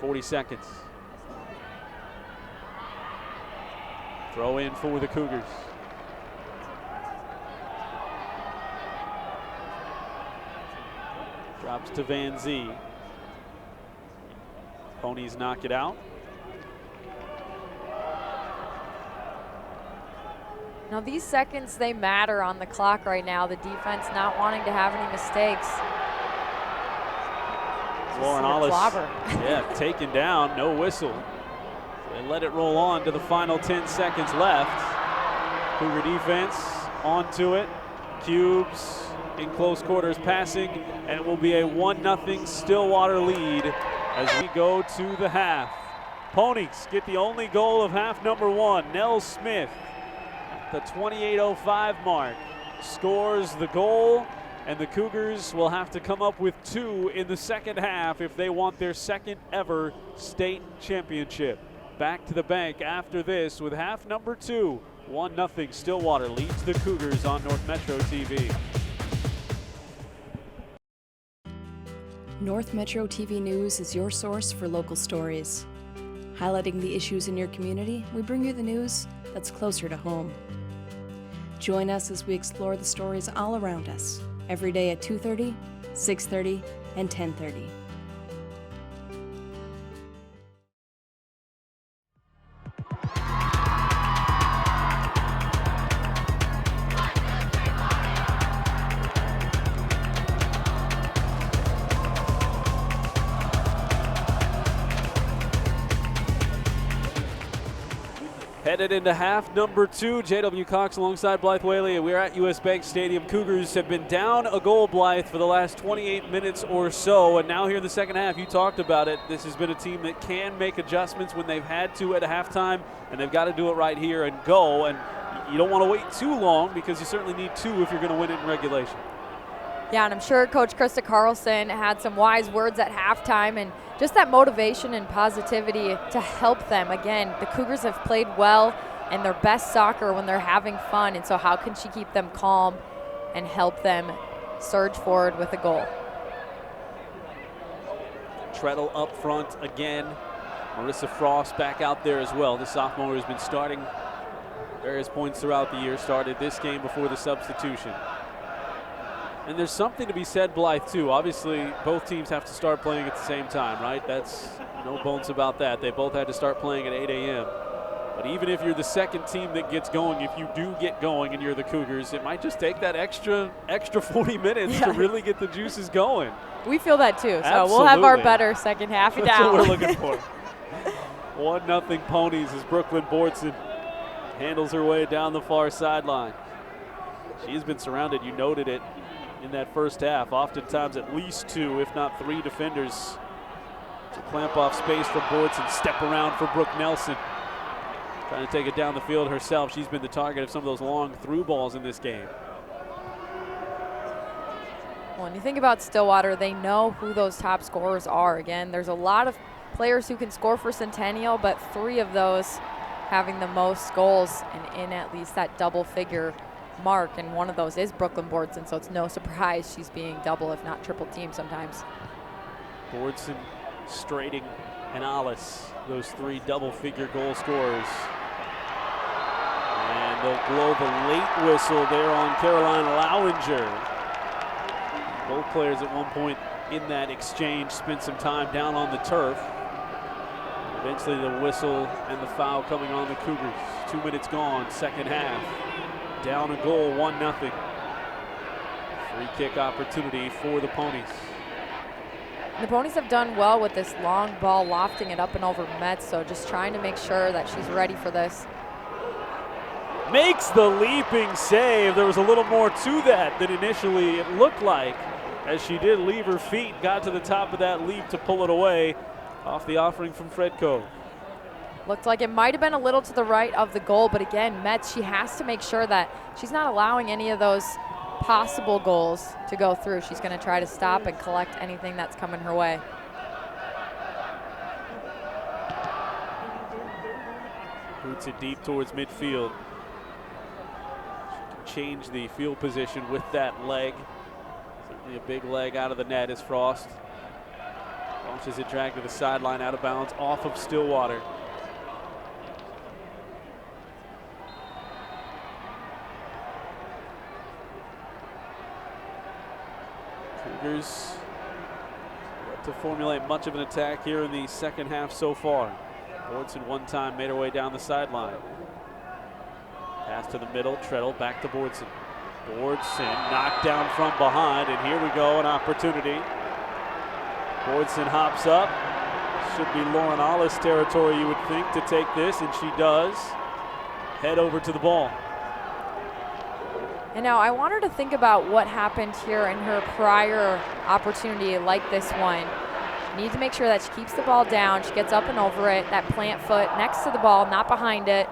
40 seconds. Throw in for the Cougars. Drops to Van Zee. Ponies knock it out. Now these seconds, they matter on the clock right now. The defense not wanting to have any mistakes. Lauren Hollis, yeah, taken down, no whistle. They let it roll on to the final 10 seconds left. Cougar defense onto it. Cubes in close quarters passing, and it will be a 1-0 Stillwater lead as we go to the half. Ponies get the only goal of half number one. Nell Smith at the 28:05 mark scores the goal, and the Cougars will have to come up with 2 in the second half if they want their second ever state championship. Back to the bank after this with half number 2. 1-0 Stillwater leads the Cougars on North Metro TV. North Metro TV News is your source for local stories. Highlighting the issues in your community, we bring you the news that's closer to home. Join us as we explore the stories all around us, every day at 2:30, 6:30, and 10:30. Headed into half number 2, J.W. Cox alongside Blythe Whaley. We're at US Bank Stadium. Cougars have been down a goal, Blythe, for the last 28 minutes or so, and now here in the second half, you talked about it. This has been a team that can make adjustments when they've had to at a halftime, and they've got to do it right here and go. And you don't want to wait too long because you certainly need 2 if you're going to win it in regulation. Yeah, and I'm sure Coach Krista Carlson had some wise words at halftime, and just that motivation and positivity to help them. Again, the Cougars have played well and their best soccer when they're having fun, and so how can she keep them calm and help them surge forward with a goal? Treadle up front again. Marissa Frost back out there as well. The sophomore has been starting various points throughout the year, started this game before the substitution. And there's something to be said, Blythe, too. Obviously, both teams have to start playing at the same time, right? That's no bones about that. They both had to start playing at 8 a.m. But even if you're the second team that gets going, if you do get going and you're the Cougars, it might just take that extra 40 minutes to really get the juices going. We feel that, too. So Absolutely. We'll have our better second half down. That's what we're looking for. 1-0 Ponies as Brooklyn Bortson handles her way down the far sideline. She's been surrounded, you noted it, in that first half. Oftentimes at least 2, if not 3 defenders to clamp off space from Bortson, step around for Brooke Nelson. Trying to take it down the field herself. She's been the target of some of those long through balls in this game. Well, when you think about Stillwater, they know who those top scorers are. Again, there's a lot of players who can score for Centennial, but 3 of those having the most goals and in at least that double figure mark, and one of those is Brooklyn Bortson, so it's no surprise she's being double if not triple teamed sometimes. Bortson, Strating, and Alice, those 3 double figure goal scorers. And they'll blow the late whistle there on Caroline Lowinger. Both players at one point in that exchange spent some time down on the turf. Eventually the whistle and the foul coming on the Cougars. 2 minutes gone, second half. Down a goal, 1-0. Free kick opportunity for the Ponies. The Ponies have done well with this long ball, lofting it up and over Metz, so just trying to make sure that she's ready for this. Makes the leaping save. There was a little more to that than initially it looked like, as she did leave her feet, got to the top of that leap to pull it away off the offering from Fredco. Looked like it might have been a little to the right of the goal, but again, Metz, she has to make sure that she's not allowing any of those possible goals to go through. She's going to try to stop and collect anything that's coming her way. Boots it deep towards midfield. Change the field position with that leg. Certainly a big leg out of the net as Frost launches it, dragged to the sideline, out of bounds, off of Stillwater. Cougars yet to formulate much of an attack here in the second half so far. Bordson one time made her way down the sideline. Pass to the middle, Treadle back to Bordson. Bordson knocked down from behind, and here we go, an opportunity. Bordson hops up. Should be Lauren Ollis territory, you would think, to take this, and she does. Head over to the ball. And now I want her to think about what happened here in her prior opportunity like this one. Need to make sure that she keeps the ball down, she gets up and over it, that plant foot next to the ball, not behind it.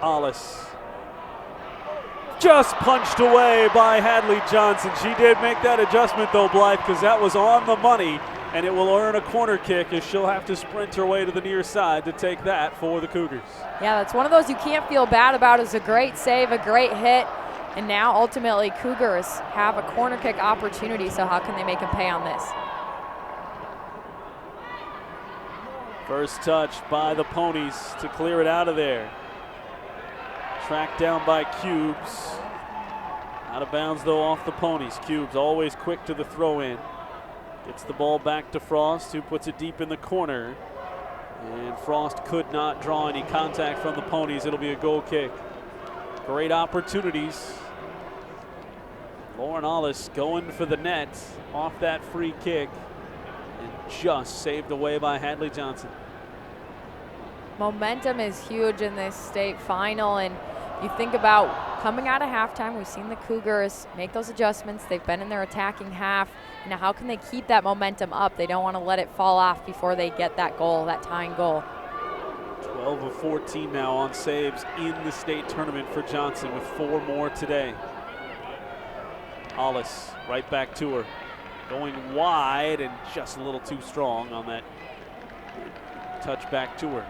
Ollis just punched away by Hadley Johnson. She did make that adjustment though, Blythe, because that was on the money, and it will earn a corner kick as she'll have to sprint her way to the near side to take that for the Cougars. Yeah, that's one of those you can't feel bad about. It's a great save, a great hit, and now ultimately Cougars have a corner kick opportunity, so how can they make them pay on this? First touch by the Ponies to clear it out of there. Tracked down by Cubes. Out of bounds though off the Ponies. Cubes always quick to the throw in. Gets the ball back to Frost, who puts it deep in the corner. And Frost could not draw any contact from the Ponies. It'll be a goal kick. Great opportunities. Lauren Ollis going for the net off that free kick, and just saved away by Hadley Johnson. Momentum is huge in this state final, and you think about coming out of halftime, we've seen the Cougars make those adjustments. They've been in their attacking half. Now how can they keep that momentum up? They don't want to let it fall off before they get that goal, that tying goal. 12 of 14 now on saves in the state tournament for Johnson, with 4 more today. Ollis right back to her. Going wide and just a little too strong on that touch back to her.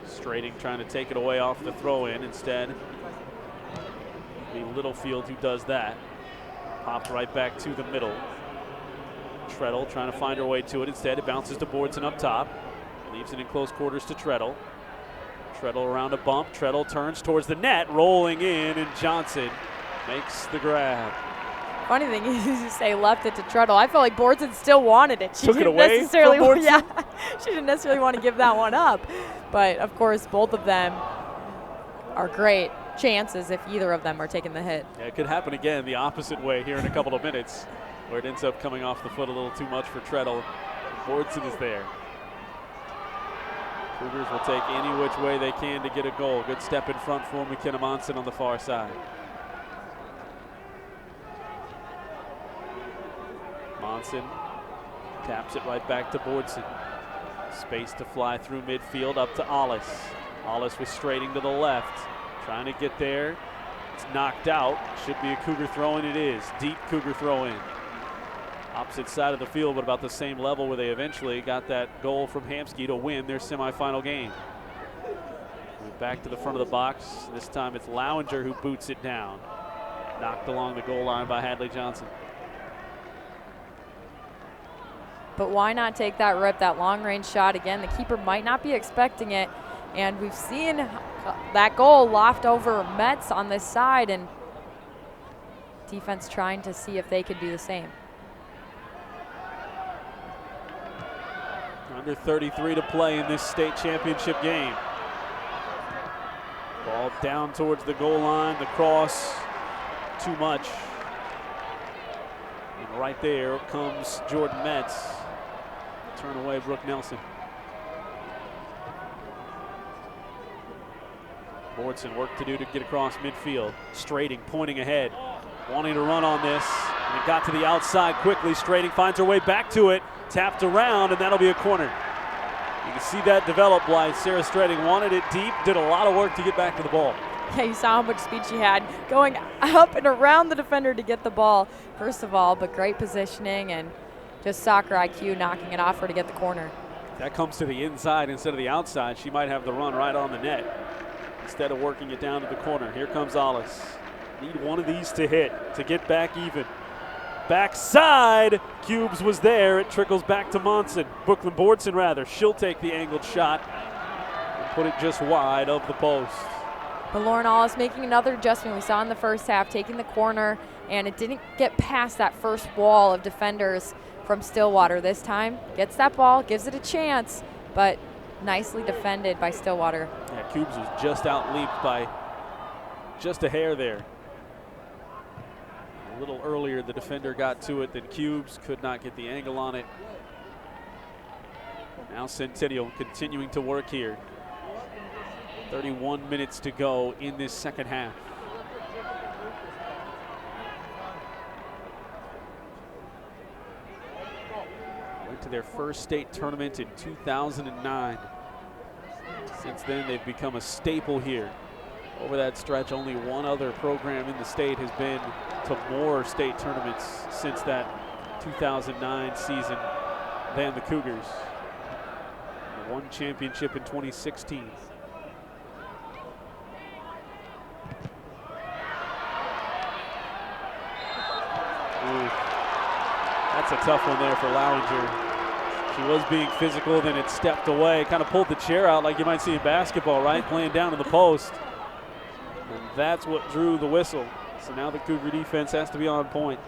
Strating trying to take it away off the throw in. Instead, it'll be Littlefield who does that. Popped right back to the middle. Treadle trying to find her way to it. Instead, it bounces to Bordson up top. Leaves it in close quarters to Treadle. Treadle around a bump. Treadle turns towards the net, rolling in, and Johnson makes the grab. Funny thing is, you say left it to Treadle. I felt like Bordson still wanted it. She Took it didn't away necessarily from Bordson? Yeah, she didn't necessarily want to give that one up. But of course, both of them are great chances if either of them are taking the hit. Yeah, it could happen again the opposite way here in a couple of minutes, where it ends up coming off the foot a little too much for Treadle. Bordson is there. Cougars will take any which way they can to get a goal. Good step in front for McKenna Monson on the far side. Monson taps it right back to Bordson. Space to fly through midfield up to Ollis. Ollis was straighting to the left, trying to get there. It's knocked out. Should be a Cougar throw in. It is. Deep Cougar throw in. Opposite side of the field, but about the same level where they eventually got that goal from Hamsky to win their semifinal game. Back to the front of the box. This time it's Lowinger who boots it down. Knocked along the goal line by Hadley Johnson. But why not take that rip, that long-range shot again? The keeper might not be expecting it, and we've seen that goal loft over Metz on this side, and defense trying to see if they could do the same. Under 33 to play in this state championship game. Ball down towards the goal line, the cross, too much. And right there comes Jordan Metz. Turn away Brooke Nelson. Bordson work to do to get across midfield. Strating, pointing ahead, wanting to run on this. And it got to the outside quickly. Strating finds her way back to it. Tapped around, and that'll be a corner. You can see that develop. Blythe Sarah Strating wanted it deep, did a lot of work to get back to the ball. Yeah, you saw how much speed she had going up and around the defender to get the ball, first of all, but great positioning and just soccer IQ knocking it off her to get the corner. That comes to the inside instead of the outside. She might have the run right on the net instead of working it down to the corner. Here comes Alice. Need one of these to hit to get back even. Backside, Cubes was there. It trickles back to Monson. Brooklyn Bordson, rather. She'll take the angled shot and put it just wide of the post. But Lauren Allis making another adjustment we saw in the first half, taking the corner, and it didn't get past that first wall of defenders from Stillwater this time. Gets that ball, gives it a chance, but nicely defended by Stillwater. Yeah, Cubes was just out-leaped by just a hair there. A little earlier, the defender got to it than Cubes, could not get the angle on it. Now Centennial continuing to work here. 31 minutes to go in this second half. Went to their first state tournament in 2009. Since then, they've become a staple here. Over that stretch, only one other program in the state has been to more state tournaments since that 2009 season than the Cougars. One championship in 2016. Ooh, that's a tough one there for Lowinger. She was being physical, then it stepped away, kind of pulled the chair out like you might see in basketball, right? Playing down to the post. And that's what drew the whistle. So now the Cougar defense has to be on point.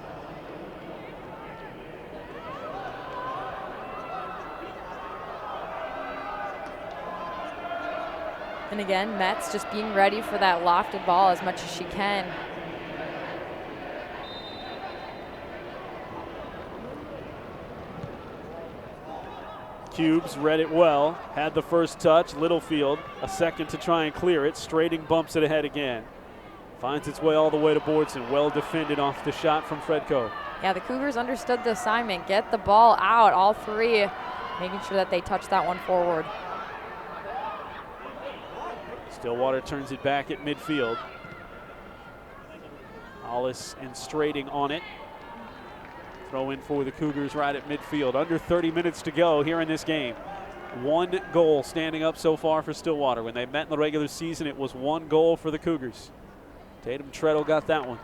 And again, Metz just being ready for that lofted ball as much as she can. Cubes read it well, had the first touch. Littlefield a second to try and clear it. Strating bumps it ahead again. Finds its way all the way to Bordson. Well defended off the shot from Fredco. Yeah, the Cougars understood the assignment. Get the ball out, all three, making sure that they touch that one forward. Stillwater turns it back at midfield. Hollis and Strating on it. Throw in for the Cougars right at midfield. Under 30 minutes to go here in this game. One goal standing up so far for Stillwater. When they met in the regular season, it was one goal for the Cougars. Tatum Treadle got that one.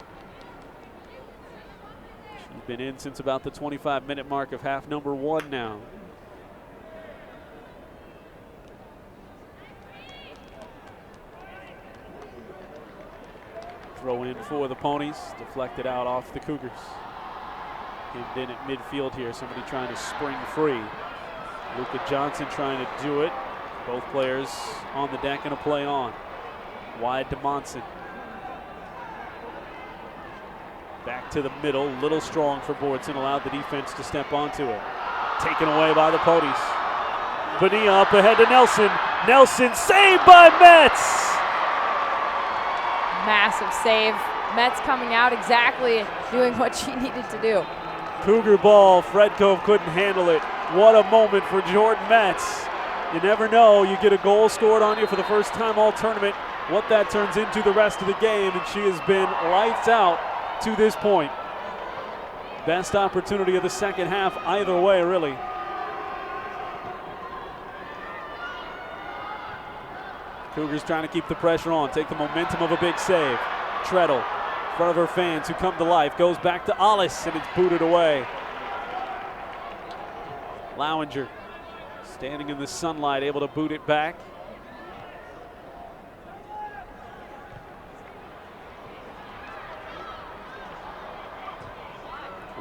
She's been in since about the 25-minute mark of half number one now. Throw in for the Ponies. Deflected out off the Cougars. Hemmed in at midfield here. Somebody trying to spring free. Luca Johnson trying to do it. Both players on the deck and a play on. Wide to Monson. Back to the middle. Little strong for Bordson. Allowed the defense to step onto it. Taken away by the Ponies. Bonilla up ahead to Nelson. Nelson saved by Metz. Massive save. Metz coming out exactly doing what she needed to do. Cougar ball. Fredco couldn't handle it. What a moment for Jordan Metz. You never know. You get a goal scored on you for the first time all tournament. What that turns into the rest of the game, and she has been lights out to this point. Best opportunity of the second half either way, really. Cougars trying to keep the pressure on, take the momentum of a big save. Treadle, in front of her fans who come to life, goes back to Alice, and it's booted away. Lowinger standing in the sunlight, able to boot it back.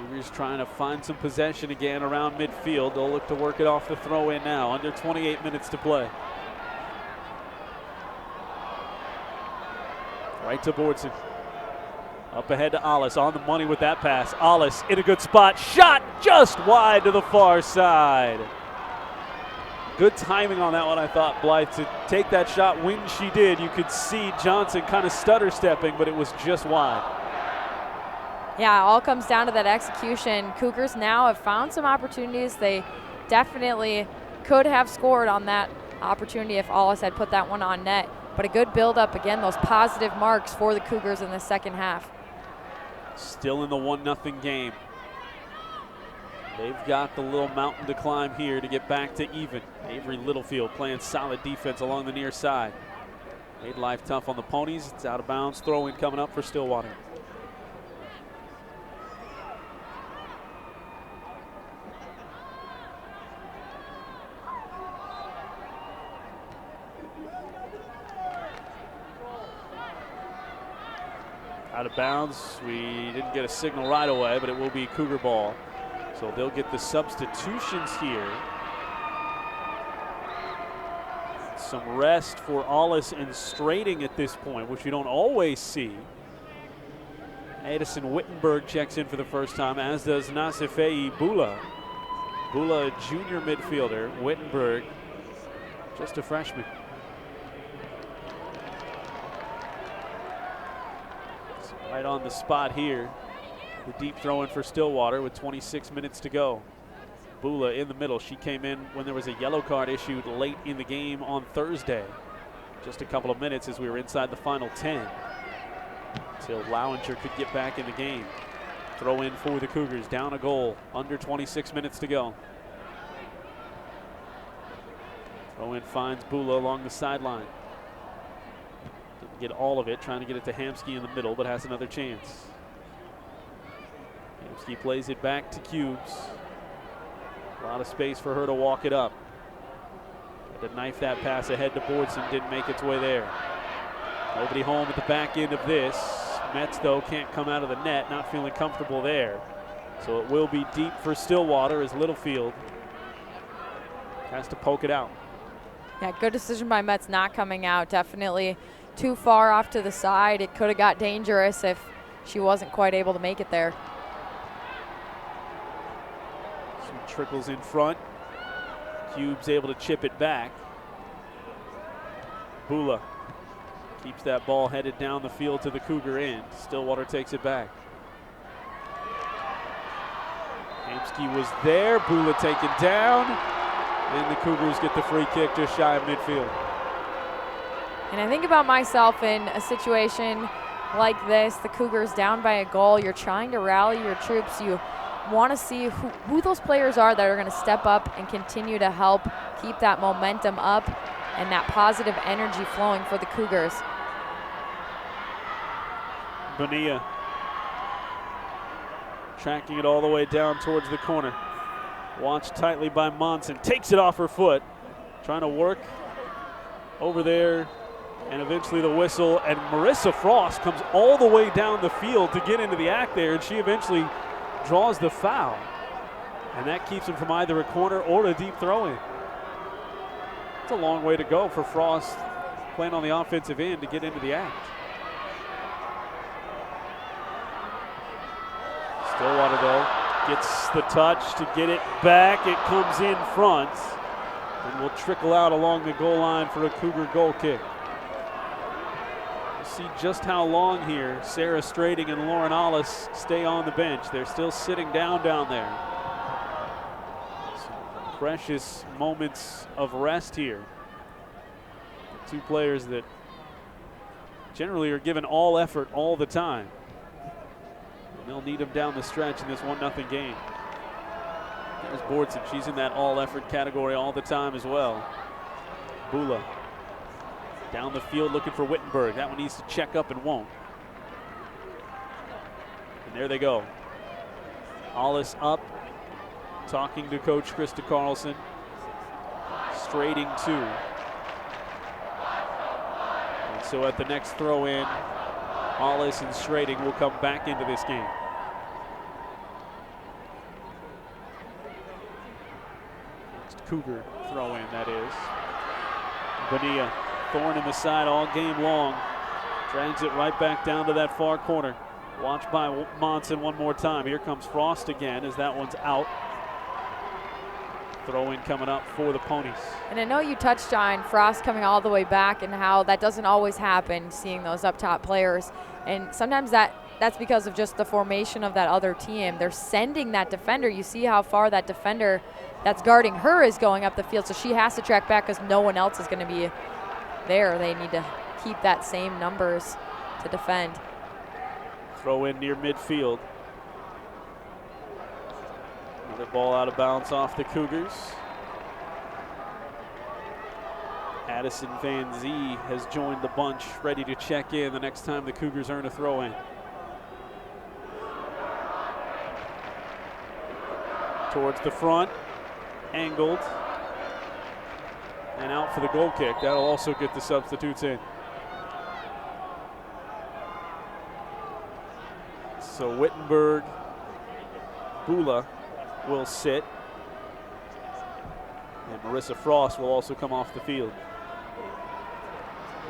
Cougars trying to find some possession again around midfield. They'll look to work it off the throw in now. Under 28 minutes to play. Right to Boardson. Up ahead to Ollis, on the money with that pass. Ollis in a good spot, shot just wide to the far side. Good timing on that one, I thought, Blythe, to take that shot when she did. You could see Johnson kind of stutter stepping, but it was just wide. Yeah, it all comes down to that execution. Cougars now have found some opportunities. They definitely could have scored on that opportunity if Ollis had put that one on net. But a good build-up, again, those positive marks for the Cougars in the second half. Still in the 1-0 game. They've got the little mountain to climb here to get back to even. Avery Littlefield playing solid defense along the near side. Made life tough on the Ponies. It's out of bounds. Throw-in coming up for Stillwater. Out of bounds. We didn't get a signal right away, but it will be Cougar ball. So they'll get the substitutions here. Some rest for Ollis and Strading at this point, which you don't always see. Edison Wittenberg checks in for the first time, as does Nasifei Bula. Bula, a junior midfielder. Wittenberg, just a freshman. Right on the spot here. The deep throw in for Stillwater with 26 minutes to go. Bula in the middle. She came in when there was a yellow card issued late in the game on Thursday. Just a couple of minutes as we were inside the final 10. Until Lowinger could get back in the game. Throw in for the Cougars. Down a goal. Under 26 minutes to go. Throw in finds Bula along the sideline. Didn't get all of it. Trying to get it to Hamsky in the middle, but has another chance. Hamsky plays it back to Cubes. A lot of space for her to walk it up. Had to knife that pass ahead to Boardson, didn't make its way there. Nobody home at the back end of this. Metz, though, can't come out of the net, not feeling comfortable there. So it will be deep for Stillwater as Littlefield has to poke it out. Yeah, good decision by Metz not coming out. Definitely too far off to the side. It could have got dangerous if she wasn't quite able to make it there. Some trickles in front. Cubes able to chip it back. Bula keeps that ball headed down the field to the Cougar end. Stillwater takes it back. Hamsky was there. Bula taken down. And the Cougars get the free kick just shy of midfield. And I think about myself in a situation like this, the Cougars down by a goal. You're trying to rally your troops. You want to see who those players are that are going to step up and continue to help keep that momentum up and that positive energy flowing for the Cougars. Bonilla tracking it all the way down towards the corner. Watched tightly by Monson, takes it off her foot, trying to work over there, and eventually the whistle, and Marissa Frost comes all the way down the field to get into the act there, and she eventually draws the foul. And that keeps him from either a corner or a deep throw-in. It's a long way to go for Frost playing on the offensive end to get into the act. Stillwater, though, gets the touch to get it back. It comes in front and will trickle out along the goal line for a Cougar goal kick. We'll see just how long here Sarah Strading and Lauren Ollis stay on the bench. They're still sitting down there. Some precious moments of rest here. Two players that generally are given all effort all the time. They'll need him down the stretch in this 1-0 game. There's Boardson. She's in that all-effort category all the time as well. Bula down the field looking for Wittenberg. That one needs to check up and won't. And there they go. Ollis up, talking to Coach Krista Carlson. Strading two. And so at the next throw-in, Ollis and Strading will come back into this game. Cougar throw-in, that is. Bonilla, thorn in the side all game long. Drags it right back down to that far corner. Watched by Monson one more time. Here comes Frost again as that one's out. Throw-in coming up for the Ponies. And I know you touched on Frost coming all the way back and how that doesn't always happen, seeing those up top players. And sometimes that's because of just the formation of that other team. They're sending that defender. You see how far that defender that's guarding her is going up the field, so she has to track back because no one else is going to be there. They need to keep that same numbers to defend. Throw in near midfield. Another ball out of bounds off the Cougars. Addison Van Zee has joined the bunch, ready to check in the next time the Cougars earn a throw-in. Towards the front, angled, and out for the goal kick. That'll also get the substitutes in. So Wittenberg, Bula will sit, and Marissa Frost will also come off the field.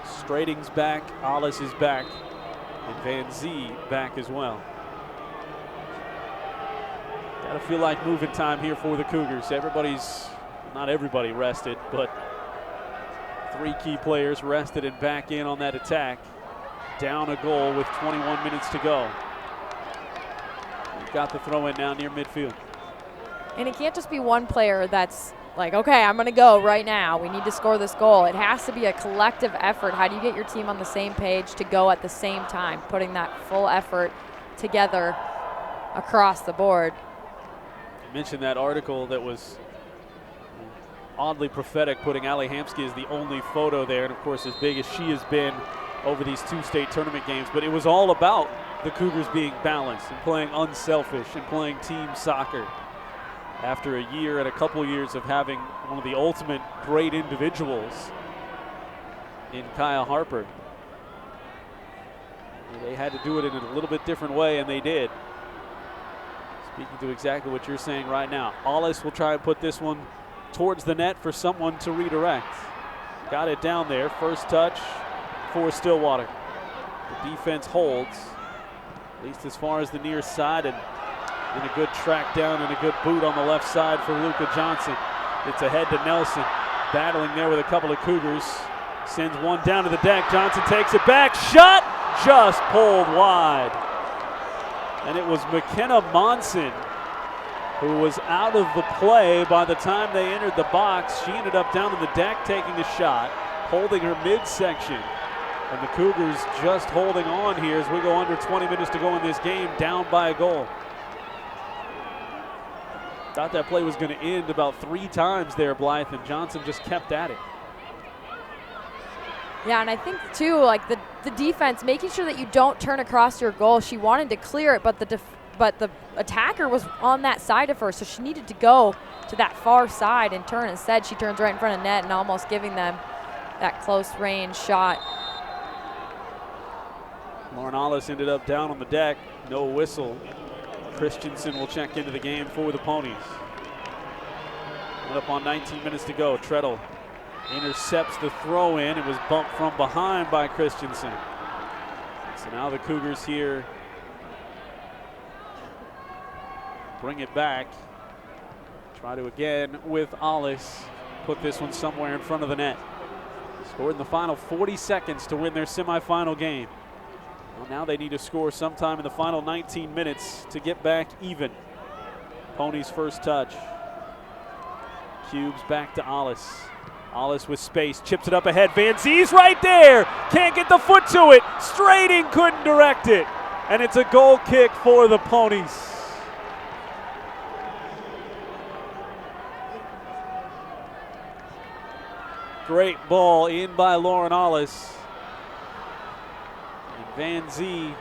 Strating's back, Alice is back, and Van Zee back as well. Gotta feel like moving time here for the Cougars. Not everybody rested, but 3 key players rested and back in on that attack. Down a goal with 21 minutes to go. We've got the throw in now near midfield. And it can't just be one player that's like, okay, I'm going to go right now. We need to score this goal. It has to be a collective effort. How do you get your team on the same page to go at the same time, putting that full effort together across the board? You mentioned that article that was oddly prophetic, putting Allie Hamsky as the only photo there, and of course as big as she has been over these 2 state tournament games. But it was all about the Cougars being balanced and playing unselfish and playing team soccer. After a year and a couple years of having one of the ultimate great individuals in Kaya Harper, they had to do it in a little bit different way, and they did. Speaking to exactly what you're saying right now. Alice will try and put this one towards the net for someone to redirect. Got it down there. First touch for Stillwater. The defense holds, at least as far as the near side, and a good track down and a good boot on the left side for Luca Johnson. It's ahead to Nelson, battling there with a couple of Cougars. Sends one down to the deck. Johnson takes it back. Shot just pulled wide. And it was McKenna Monson who was out of the play by the time they entered the box. She ended up down on the deck taking a shot, holding her midsection. And the Cougars just holding on here as we go under 20 minutes to go in this game, down by a goal. Thought that play was going to end about 3 times there, Blythe, and Johnson just kept at it. Yeah, and I think, too, like the defense, making sure that you don't turn across your goal. She wanted to clear it, but the attacker was on that side of her, so she needed to go to that far side and turn. Instead, she turns right in front of net and almost giving them that close-range shot. Lauren Alice ended up down on the deck. No whistle. Christensen will check into the game for the Ponies. And up on 19 minutes to go. Treadle intercepts the throw in. It was bumped from behind by Christensen. So now the Cougars here bring it back. Try to again with Alice put this one somewhere in front of the net. Scored in the final 40 seconds to win their semifinal game. Well, now they need to score sometime in the final 19 minutes to get back even. Ponies first touch. Cubes back to Alice. Alice with space, chips it up ahead. Van Zee's right there. Can't get the foot to it. Strating couldn't direct it. And it's a goal kick for the Ponies. Great ball in by Lauren Alice. Van Zee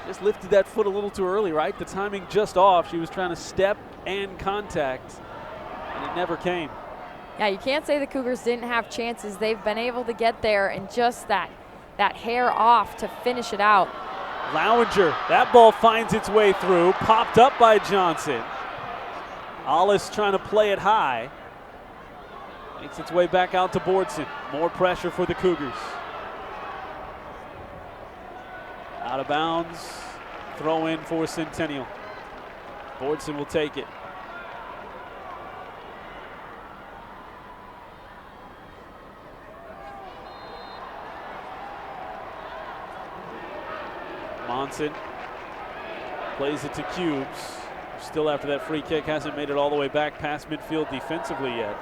just lifted that foot a little too early, right? The timing just off. She was trying to step and contact, and it never came. Yeah, you can't say the Cougars didn't have chances. They've been able to get there, and just that hair off to finish it out. Lowinger, that ball finds its way through, popped up by Johnson. Alice trying to play it high. Makes its way back out to Boardson. More pressure for the Cougars. Out of bounds. Throw in for Centennial. Boardson will take it. Monson plays it to Cubes. Still after that free kick, hasn't made it all the way back past midfield defensively yet.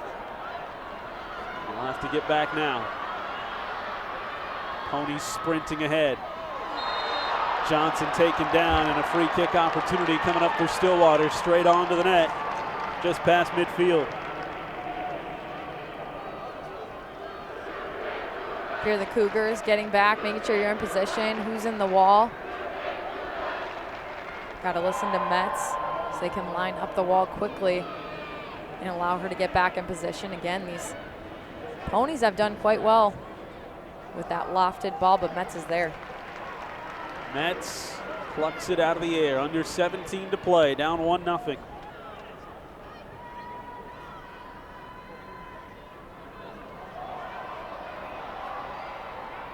We'll have to get back now. Ponies sprinting ahead. Johnson taken down, and a free kick opportunity coming up for Stillwater, straight onto the net, just past midfield. Here are the Cougars getting back, making sure you're in position. Who's in the wall? Got to listen to Metz so they can line up the wall quickly and allow her to get back in position. Again, these Ponies have done quite well with that lofted ball, but Metz is there. Metz plucks it out of the air. Under 17 to play, down 1-0.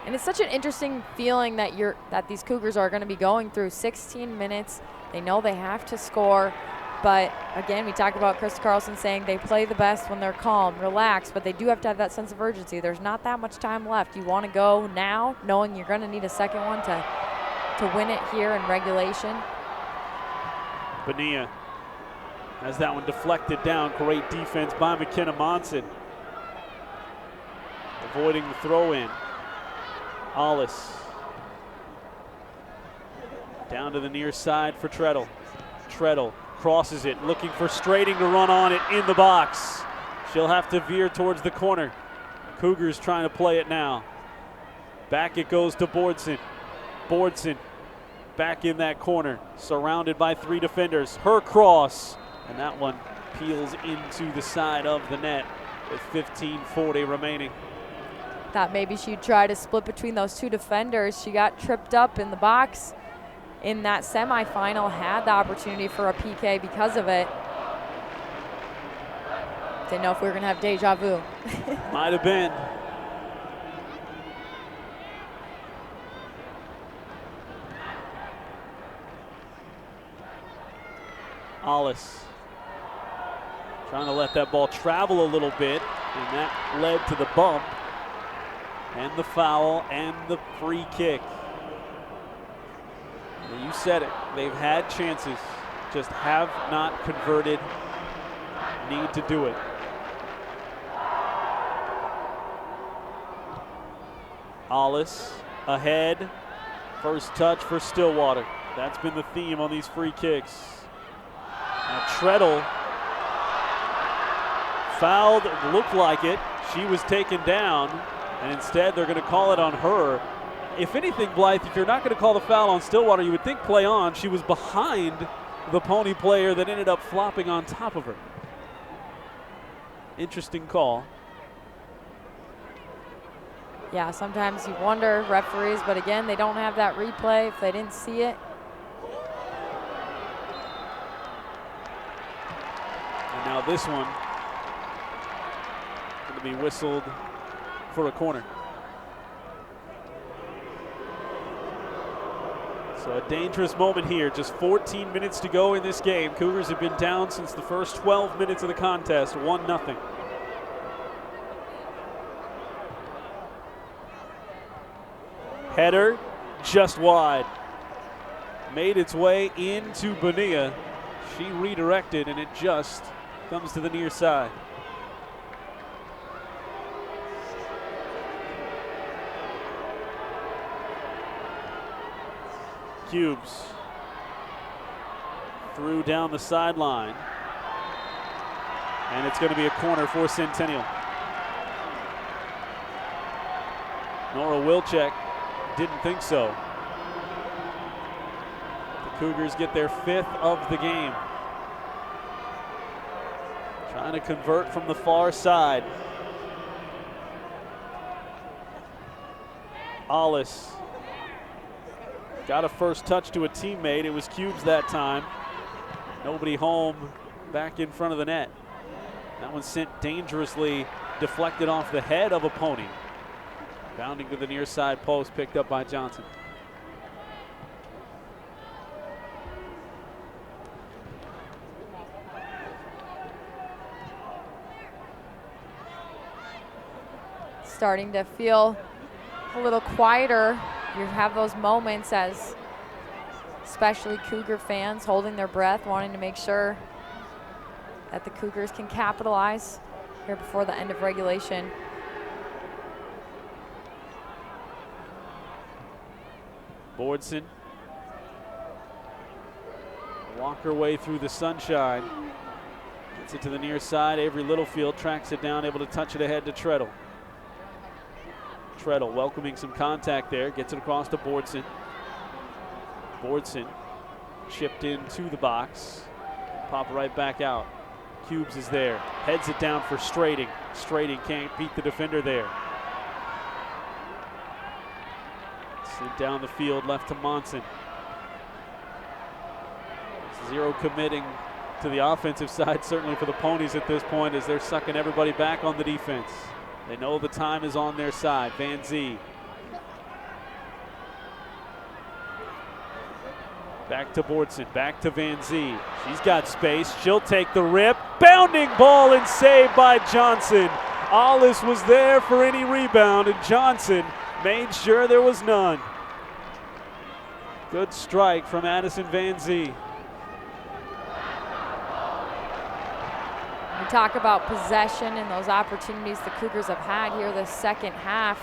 And it's such an interesting feeling that these Cougars are going to be going through 16 minutes. They know they have to score, but again, we talked about Krista Carlson saying they play the best when they're calm, relaxed, but they do have to have that sense of urgency. There's not that much time left. You want to go now, knowing you're going to need a second one to win it here in regulation. Bonilla has that one deflected down. Great defense by McKenna Monson. Avoiding the throw in. Hollis. Down to the near side for Treadle. Treadle crosses it, looking for Strating to run on it in the box. She'll have to veer towards the corner. Cougars trying to play it now. Back it goes to Boardson. Boardson back in that corner, surrounded by 3 defenders. Her cross, and that one peels into the side of the net with 15:40 remaining. Thought maybe she'd try to split between those 2 defenders. She got tripped up in the box in that semifinal, had the opportunity for a PK because of it. Didn't know if we were going to have deja vu. Might have been. Hollis trying to let that ball travel a little bit, and that led to the bump and the foul and the free kick. You said it, they've had chances, just have not converted, need to do it. Hollis ahead, first touch for Stillwater. That's been the theme on these free kicks. Now Treadle fouled, looked like it. She was taken down, and instead they're going to call it on her. If anything, Blythe, if you're not going to call the foul on Stillwater, you would think play on. She was behind the Pony player that ended up flopping on top of her. Interesting call. Yeah, sometimes you wonder, referees, but again, they don't have that replay if they didn't see it. And now this one going to be whistled for a corner. So a dangerous moment here. Just 14 minutes to go in this game. Cougars have been down since the first 12 minutes of the contest, 1-0. Header just wide. Made its way into Bonilla. She redirected, and it just comes to the near side. Cubes threw down the sideline, and it's going to be a corner for Centennial. Nora Wilczek didn't think so. The Cougars get their 5th of the game. Trying to convert from the far side. Hollis got a first touch to a teammate. It was Cubes that time. Nobody home, back in front of the net. That one sent dangerously, deflected off the head of a Pony. Bounding to the near side post, picked up by Johnson. Starting to feel a little quieter. You have those moments as especially Cougar fans holding their breath, wanting to make sure that the Cougars can capitalize here before the end of regulation. Boardson. Walk her way through the sunshine. Gets it to the near side. Avery Littlefield tracks it down, able to touch it ahead to Treadle. Treadle welcoming some contact there. Gets it across to Boardson. Boardson chipped into the box. Pop right back out. Cubes is there. Heads it down for Strading. Strading can't beat the defender there. Sent down the field, left to Monson. Zero committing to the offensive side, certainly for the Ponies at this point, as they're sucking everybody back on the defense. They know the time is on their side. Van Zee. Back to Boardson, back to Van Zee. She's got space, she'll take the rip. Bounding ball and saved by Johnson. Hollis was there for any rebound, and Johnson made sure there was none. Good strike from Addison Van Zee. We talk about possession and those opportunities the Cougars have had here this second half.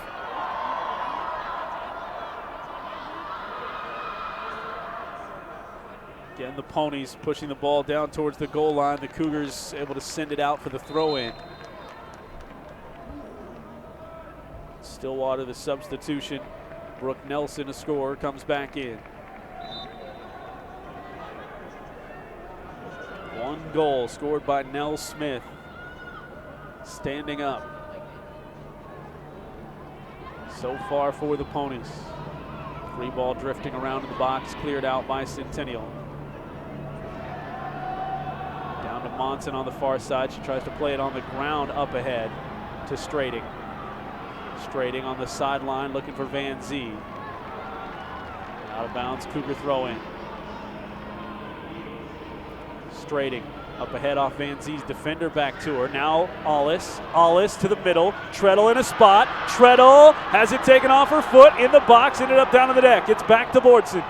Again, the Ponies pushing the ball down towards the goal line. The Cougars able to send it out for the throw-in. Stillwater, the substitution. Brooke Nelson, a scorer, comes back in. One goal scored by Nell Smith. Standing up. So far for the Ponies. Free ball drifting around in the box, cleared out by Centennial. Down to Monson on the far side. She tries to play it on the ground up ahead to Strading. Strading on the sideline looking for Van Zee. Out of bounds, Cougar throw in. Strading up ahead off Van Zee's defender, back to her. Now Hollis. Hollis to the middle. Treadle in a spot. Treadle has it taken off her foot in the box, ended up down on the deck. It's back to Boardson.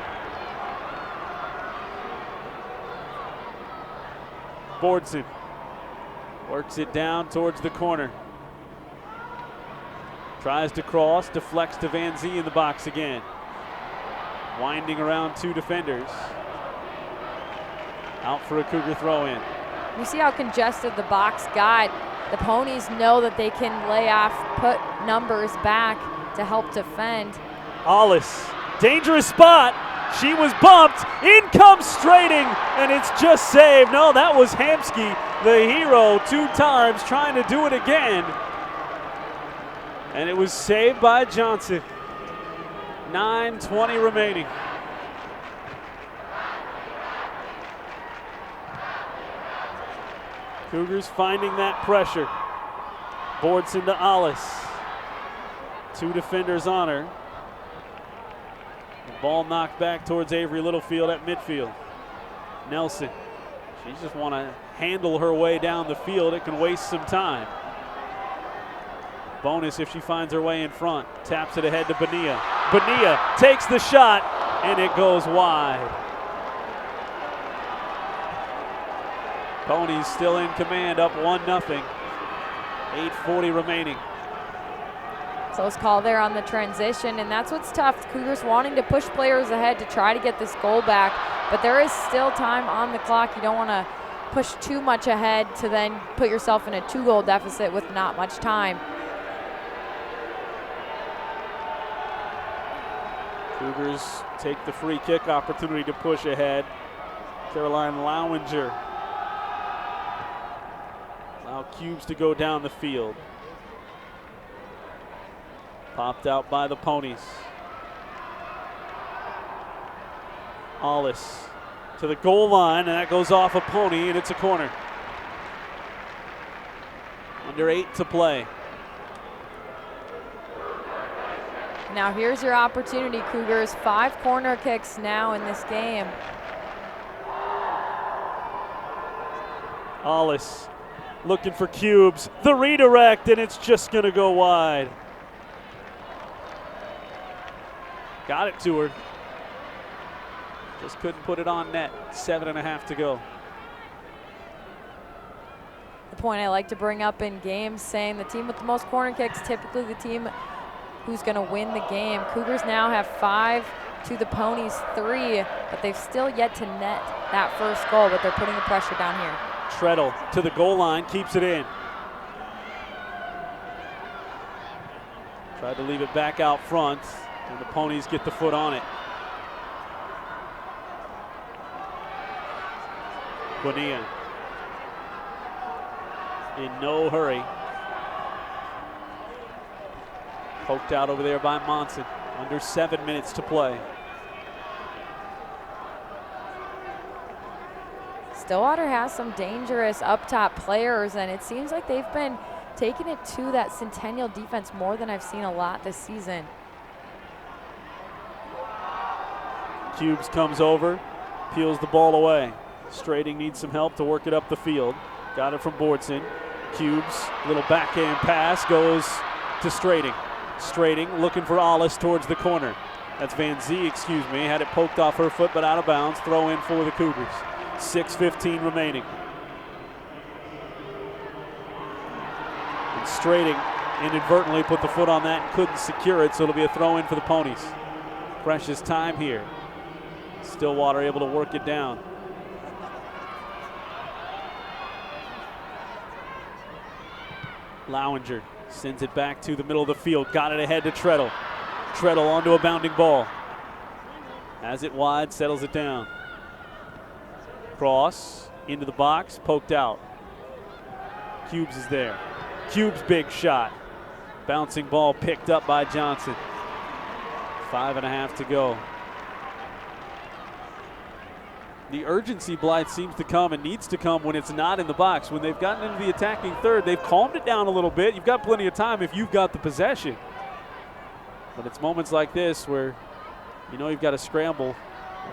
Boardson works it down towards the corner. Tries to cross, deflects to Van Zee in the box again. Winding around two defenders. Out for a Cougar throw-in. You see how congested the box got. The Ponies know that they can lay off, put numbers back to help defend. Hollis, dangerous spot. She was bumped. In comes Strading, and it's just saved. No, that was Hamsky, the hero, 2 times, trying to do it again. And it was saved by Johnson. 9:20 remaining. Cougars finding that pressure. Boardson to Hollis. 2 defenders on her. The ball knocked back towards Avery Littlefield at midfield. Nelson. She just want to handle her way down the field. It can waste some time. Bonus if she finds her way in front. Taps it ahead to Bonilla. Bonilla takes the shot, and it goes wide. Ponies still in command, up 1-0. 8:40 remaining. Close call there on the transition, and that's what's tough. The Cougars wanting to push players ahead to try to get this goal back, but there is still time on the clock. You don't want to push too much ahead to then put yourself in a 2-goal deficit with not much time. Cougars take the free kick opportunity to push ahead. Caroline Lowinger. Allow Cubes to go down the field. Popped out by the Ponies. Hollis to the goal line, and that goes off a Pony, and it's a corner. Under 8 to play. Now here's your opportunity, Cougars. 5 corner kicks now in this game. Hollis looking for Cubes. The redirect, and it's just going to go wide. Got it to her. Just couldn't put it on net. 7.5 to go. The point I like to bring up in games, saying the team with the most corner kicks, typically the team who's going to win the game. Cougars now have 5 to the Ponies 3, but they've still yet to net that first goal, but they're putting the pressure down here. Treadle to the goal line, keeps it in. Tried to leave it back out front, and the Ponies get the foot on it. Bonilla in no hurry. Poked out over there by Monson. Under 7 minutes to play. Stillwater has some dangerous up top players, and it seems like they've been taking it to that Centennial defense more than I've seen a lot this season. Cubes comes over, peels the ball away. Strating needs some help to work it up the field. Got it from Bordson. Cubes, little backhand pass, goes to Strating. Strating looking for Hollis towards the corner. That's Van Zee, excuse me. Had it poked off her foot, but out of bounds. Throw in for the Cougars. 6:15 remaining. And Strating inadvertently put the foot on that and couldn't secure it, so it'll be a throw in for the Ponies. Precious time here. Stillwater able to work it down. Lowinger sends it back to the middle of the field. Got it ahead to Treadle. Treadle onto a bounding ball. Has it wide, settles it down. Cross into the box, poked out. Cubes is there. Cubes big shot. Bouncing ball picked up by Johnson. 5.5 to go. The urgency, Blythe, seems to come and needs to come when it's not in the box. When they've gotten into the attacking third, they've calmed it down a little bit. You've got plenty of time if you've got the possession. But it's moments like this where you know you've got to scramble.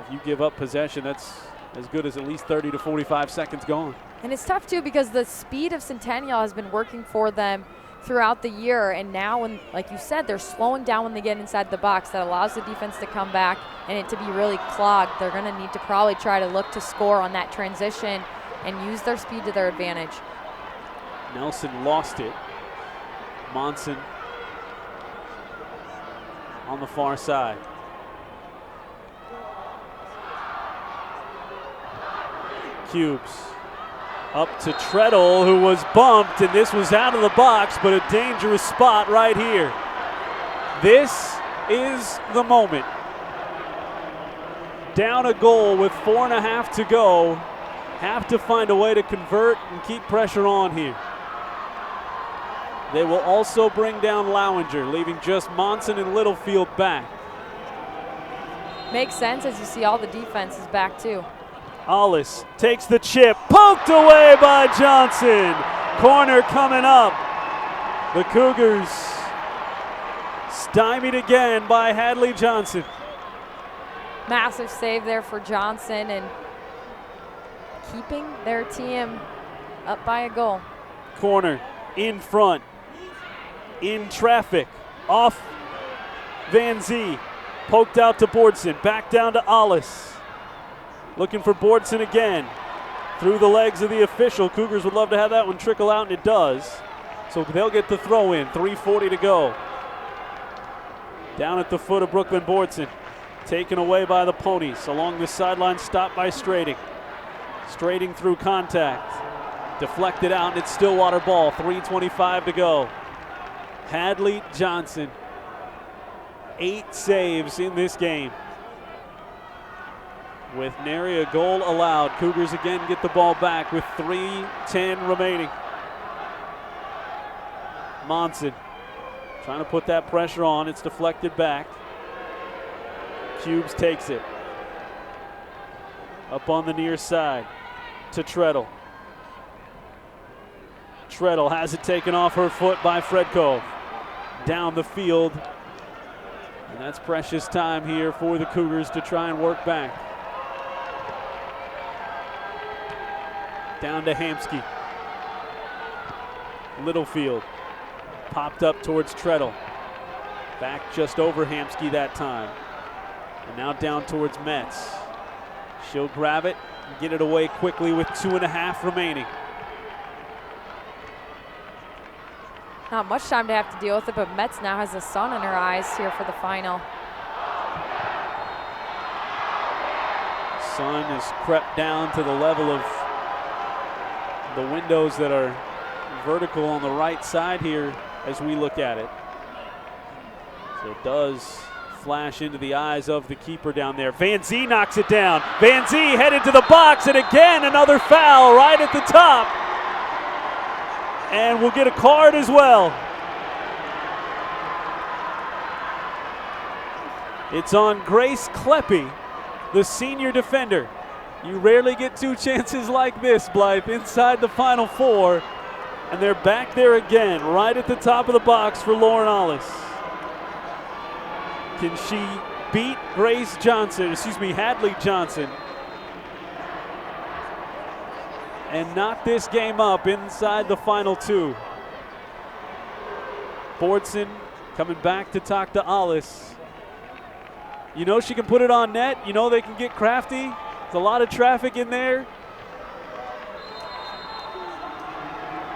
If you give up possession, that's as good as at least 30 to 45 seconds gone. And it's tough, too, because the speed of Centennial has been working for them throughout the year, and now, when, like you said, they're slowing down when they get inside the box. That allows the defense to come back and it to be really clogged. They're going to need to probably try to look to score on that transition and use their speed to their advantage. Nelson lost it. Monson on the far side. Cubes up to Treadle, who was bumped, and this was out of the box, but a dangerous spot right here. This is the moment. Down a goal with 4.5 to go. Have to find a way to convert and keep pressure on here. They will also bring down Lowinger, leaving just Monson and Littlefield back. Makes sense as you see all the defense is back too. Hollis takes the chip, poked away by Johnson. Corner coming up. The Cougars stymied again by Hadley Johnson. Massive save there for Johnson and keeping their team up by a goal. Corner in front, in traffic, off Van Zee. Poked out to Bordson, back down to Hollis. Looking for Bordson again. Through the legs of the official. Cougars would love to have that one trickle out, and it does. So they'll get the throw in. 3:40 to go. Down at the foot of Brooklyn Bordson. Taken away by the Ponies. Along the sideline, stopped by Strating. Strating through contact. Deflected out, and it's Stillwater ball. 3:25 to go. Hadley Johnson. 8 saves in this game. With nary a goal allowed, Cougars again get the ball back with 3:10 remaining. Monson trying to put that pressure on. It's deflected back. Cubes takes it. Up on the near side to Treadle. Treadle has it taken off her foot by Fredko. Down the field. And that's precious time here for the Cougars to try and work back. Down to Hamsky. Littlefield popped up towards Treadle. Back just over Hamsky that time. And now down towards Metz. She'll grab it and get it away quickly with 2.5 remaining. Not much time to have to deal with it, but Metz now has the sun in her eyes here for the final. Sun has crept down to the level of the windows that are vertical on the right side here as we look at it. So it does flash into the eyes of the keeper down there. Van Zee knocks it down. Van Zee headed to the box, and again another foul right at the top. And we'll get a card as well. It's on Grace Kleppe, the senior defender. You rarely get 2 chances like this, Blythe, inside the Final Four. And they're back there again, right at the top of the box for Lauren Ollis. Can she beat Hadley Johnson, and knock this game up inside the final 2? Bordson coming back to talk to Ollis. You know she can put it on net. You know they can get crafty. There's a lot of traffic in there.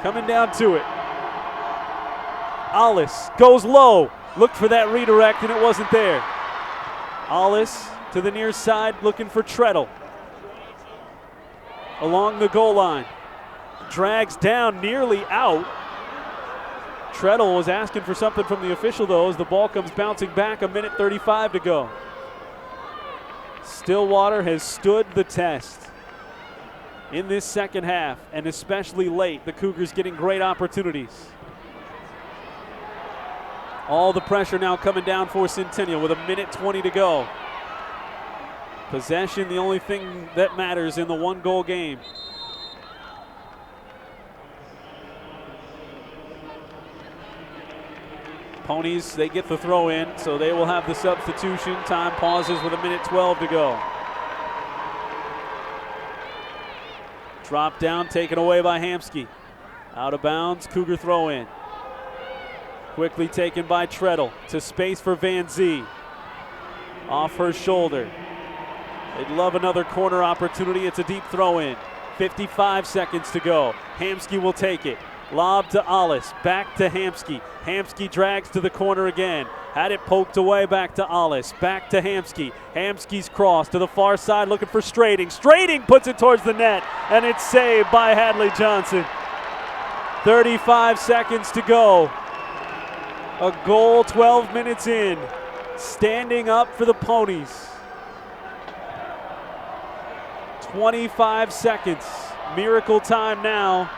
Coming down to it. Ollis goes low. Looked for that redirect, and it wasn't there. Ollis to the near side looking for Treadle. Along the goal line. Drags down, nearly out. Treadle was asking for something from the official, though, as the ball comes bouncing back. 1:35 to go. Stillwater has stood the test in this second half, and especially late. The Cougars getting great opportunities. All the pressure now coming down for Centennial with 1:20 to go. Possession, the only thing that matters in the 1-goal game. Ponies, they get the throw in, so they will have the substitution. Time pauses with 1:12 to go. Drop down, taken away by Hamsky. Out of bounds, Cougar throw in. Quickly taken by Treadle to space for Van Zee. Off her shoulder. They'd love another corner opportunity. It's a deep throw in. 55 seconds to go. Hamsky will take it. Lob to Ollis. Back to Hamsky. Hamsky drags to the corner again. Had it poked away, back to Ollis. Back to Hamsky. Hamsky's cross to the far side looking for Strading. Strading puts it towards the net, and it's saved by Hadley Johnson. 35 seconds to go. A goal 12 minutes in. Standing up for the Ponies. 25 seconds. Miracle time now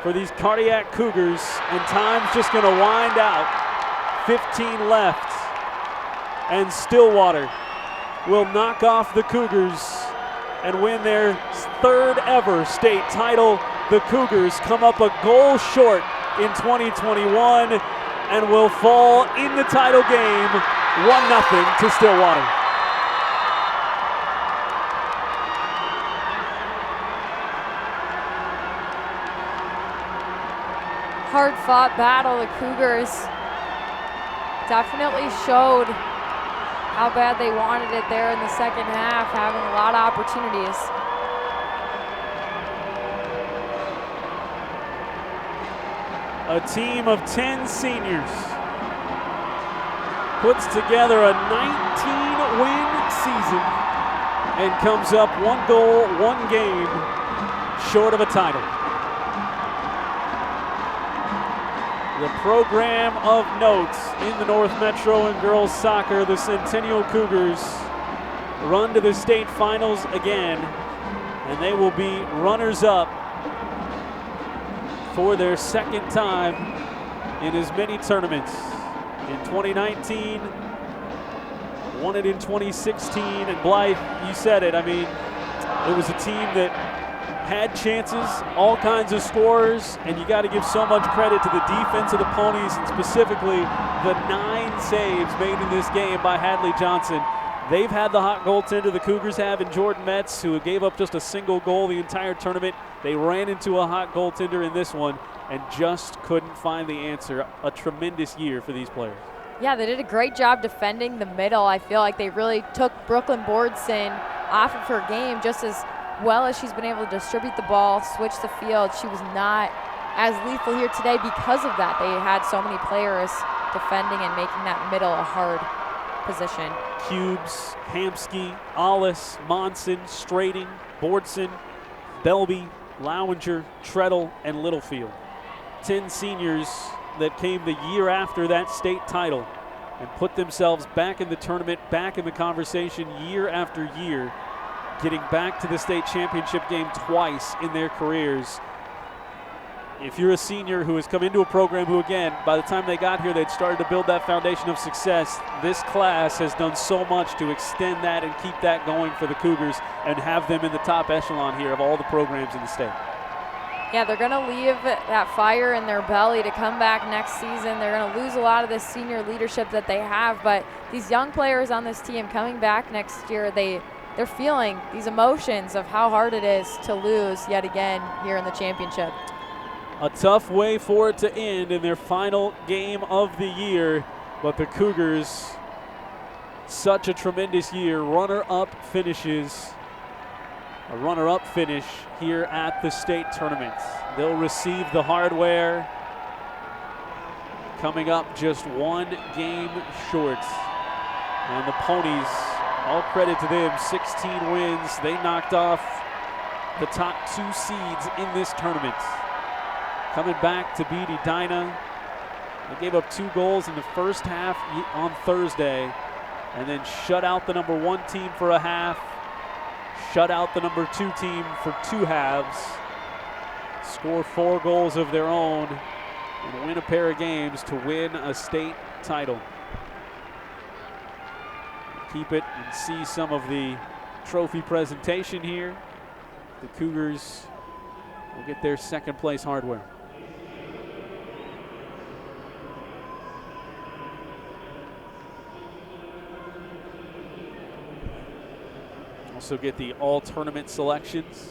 for these Cardiac Cougars, and time's just going to wind out. 15 left, and Stillwater will knock off the Cougars and win their 3rd ever state title. The Cougars come up a goal short in 2021 and will fall in the title game 1-0 to Stillwater. Hard-fought battle. The Cougars definitely showed how bad they wanted it there in the second half, having a lot of opportunities. A team of 10 seniors puts together a 19-win season and comes up 1 goal, 1 game short of a title. The program of note in the North Metro and girls soccer, the Centennial Cougars run to the state finals again, and they will be runners-up for their 2nd time in as many tournaments. In 2019, won it in 2016, and Blythe, you said it, I mean, it was a team that had chances, all kinds of scorers, and you got to give so much credit to the defense of the Ponies, and specifically the 9 saves made in this game by Hadley Johnson. They've had the hot goaltender, the Cougars have, in Jordan Metz, who gave up just a single goal the entire tournament. They ran into a hot goaltender in this one and just couldn't find the answer. A tremendous year for these players. Yeah, they did a great job defending the middle. I feel like they really took Brooklyn Bordson off of her game just as well as she's been able to distribute the ball, switch the field. She was not as lethal here today because of that. They had so many players defending and making that middle a hard position. Cubes, Hamsky, Ollis, Monson, Strating, Bordson, Belby, Lowinger, Treadle, and Littlefield. 10 seniors that came the year after that state title and put themselves back in the tournament, back in the conversation year after year, getting back to the state championship game twice in their careers. If you're a senior who has come into a program who, again, by the time they got here, they'd started to build that foundation of success, this class has done so much to extend that and keep that going for the Cougars and have them in the top echelon here of all the programs in the state. Yeah, they're going to leave that fire in their belly to come back next season. They're going to lose a lot of this senior leadership that they have, but these young players on this team coming back next year, they're feeling these emotions of how hard it is to lose yet again here in the championship. A tough way for it to end in their final game of the year, but the Cougars, such a tremendous year. Runner-up finishes, a runner-up finish here at the state tournament. They'll receive the hardware, coming up just 1 game short. And the Ponies, all credit to them, 16 wins. They knocked off the top 2 seeds in this tournament. Coming back to beat Edina. They gave up 2 goals in the first half on Thursday and then shut out the number 1 team for a half, shut out the number 2 team for 2 halves, score 4 goals of their own, and win a pair of games to win a state title. Keep it and see some of the trophy presentation here. The Cougars will get their 2nd place hardware. Also get the all tournament selections.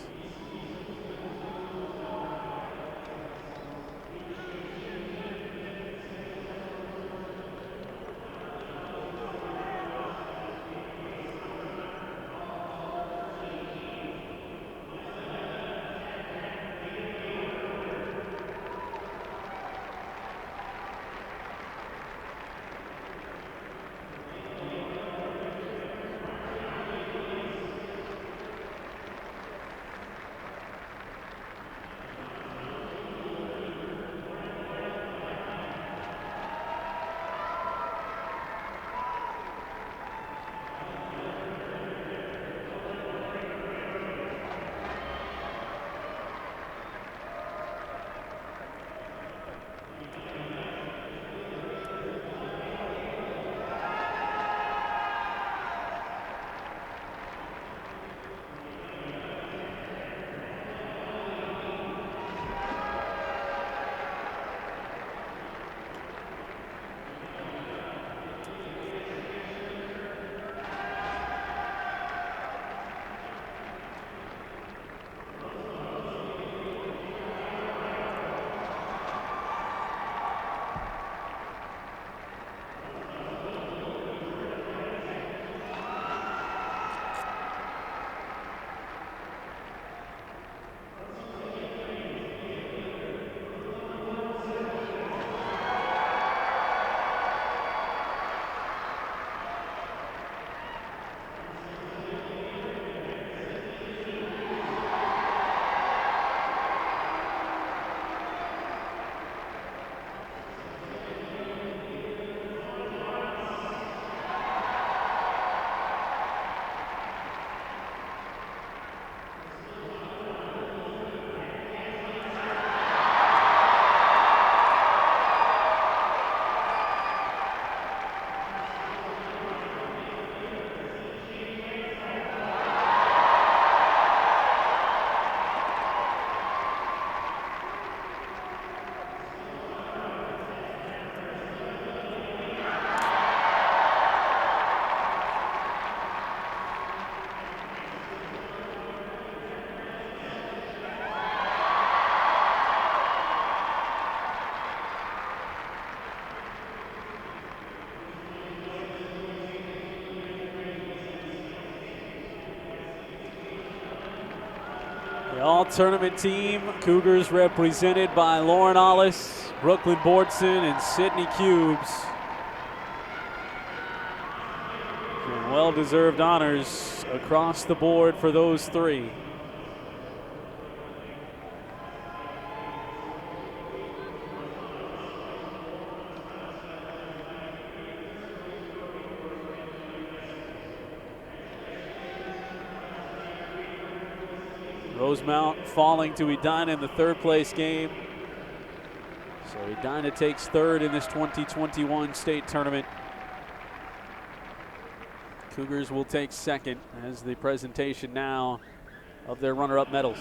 The all-tournament team, Cougars represented by Lauren Ollis, Brooklyn Bordson, and Sydney Cubes. And well-deserved honors across the board for those three. Rosemount falling to Edina in the third place game. So Edina takes third in this 2021 state tournament. Cougars will take second as the presentation now of their runner-up medals.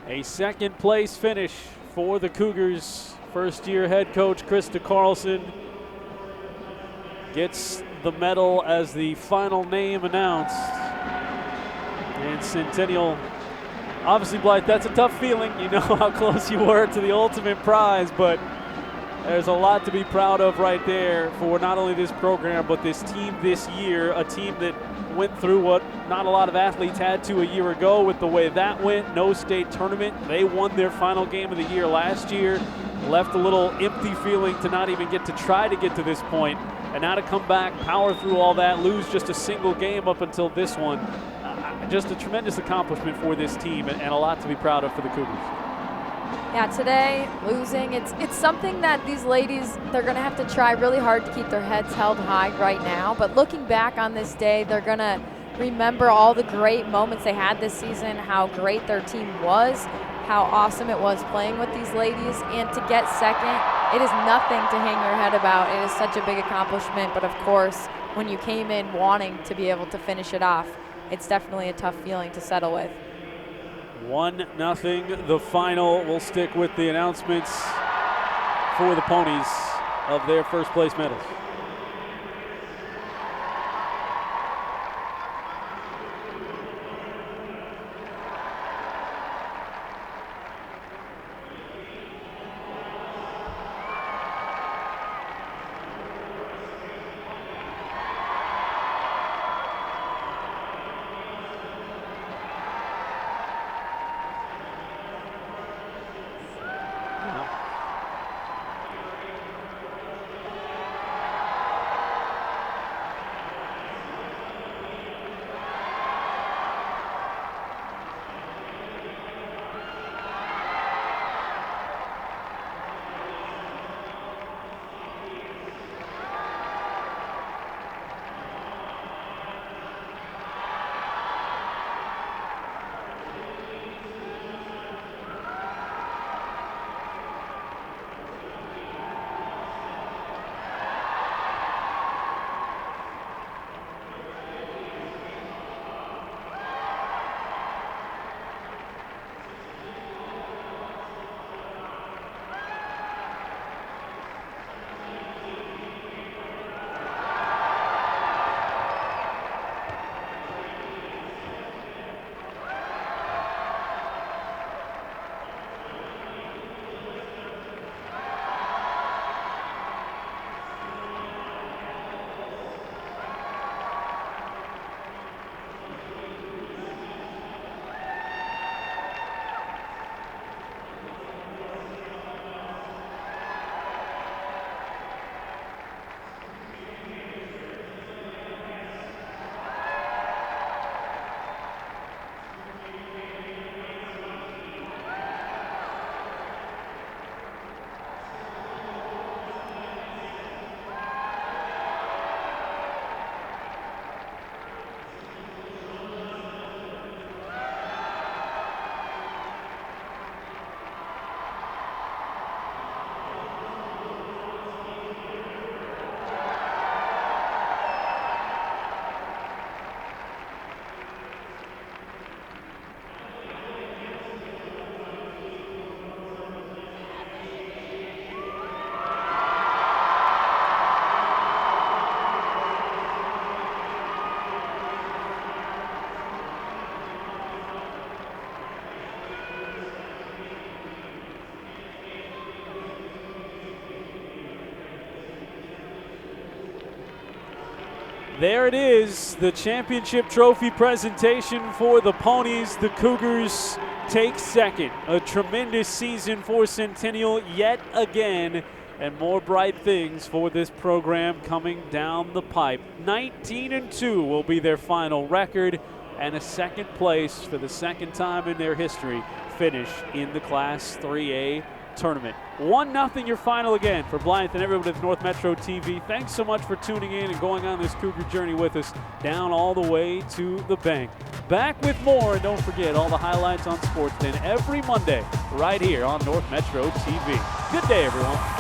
A second place finish for the Cougars. First year head coach Krista Carlson gets the medal as the final name announced. And Centennial, obviously Blythe, that's a tough feeling. You know how close you were to the ultimate prize, but there's a lot to be proud of right there for not only this program, but this team this year, a team that went through what not a lot of athletes had to a year ago with the way that went. No state tournament. They won their final game of the year last year. Left a little empty feeling to not even get to try to get to this point. And now to come back, power through all that, lose just a single game up until this one. Just a tremendous accomplishment for this team and a lot to be proud of for the Cougars. Yeah, today, losing, it's something that these ladies, they're going to have to try really hard to keep their heads held high right now. But looking back on this day, they're going to remember all the great moments they had this season, how great their team was, how awesome it was playing with these ladies, and to get second, it is nothing to hang your head about. It is such a big accomplishment, but of course, when you came in wanting to be able to finish it off, it's definitely a tough feeling to settle with. 1-0, the final. We'll stick with the announcements for the Ponies of their first place medals. There it is, the championship trophy presentation for the Ponies. The Cougars take second. A tremendous season for Centennial yet again, and more bright things for this program coming down the pipe. 19-2 will be their final record, and a second place for the second time in their history finish in the Class 3A tournament. 1-0 your final again for Blythe and everyone at North Metro TV. Thanks so much for tuning in and going on this Cougar journey with us down all the way to the bank. Back with more, and don't forget all the highlights on Sports Den every Monday right here on North Metro TV. Good day, everyone.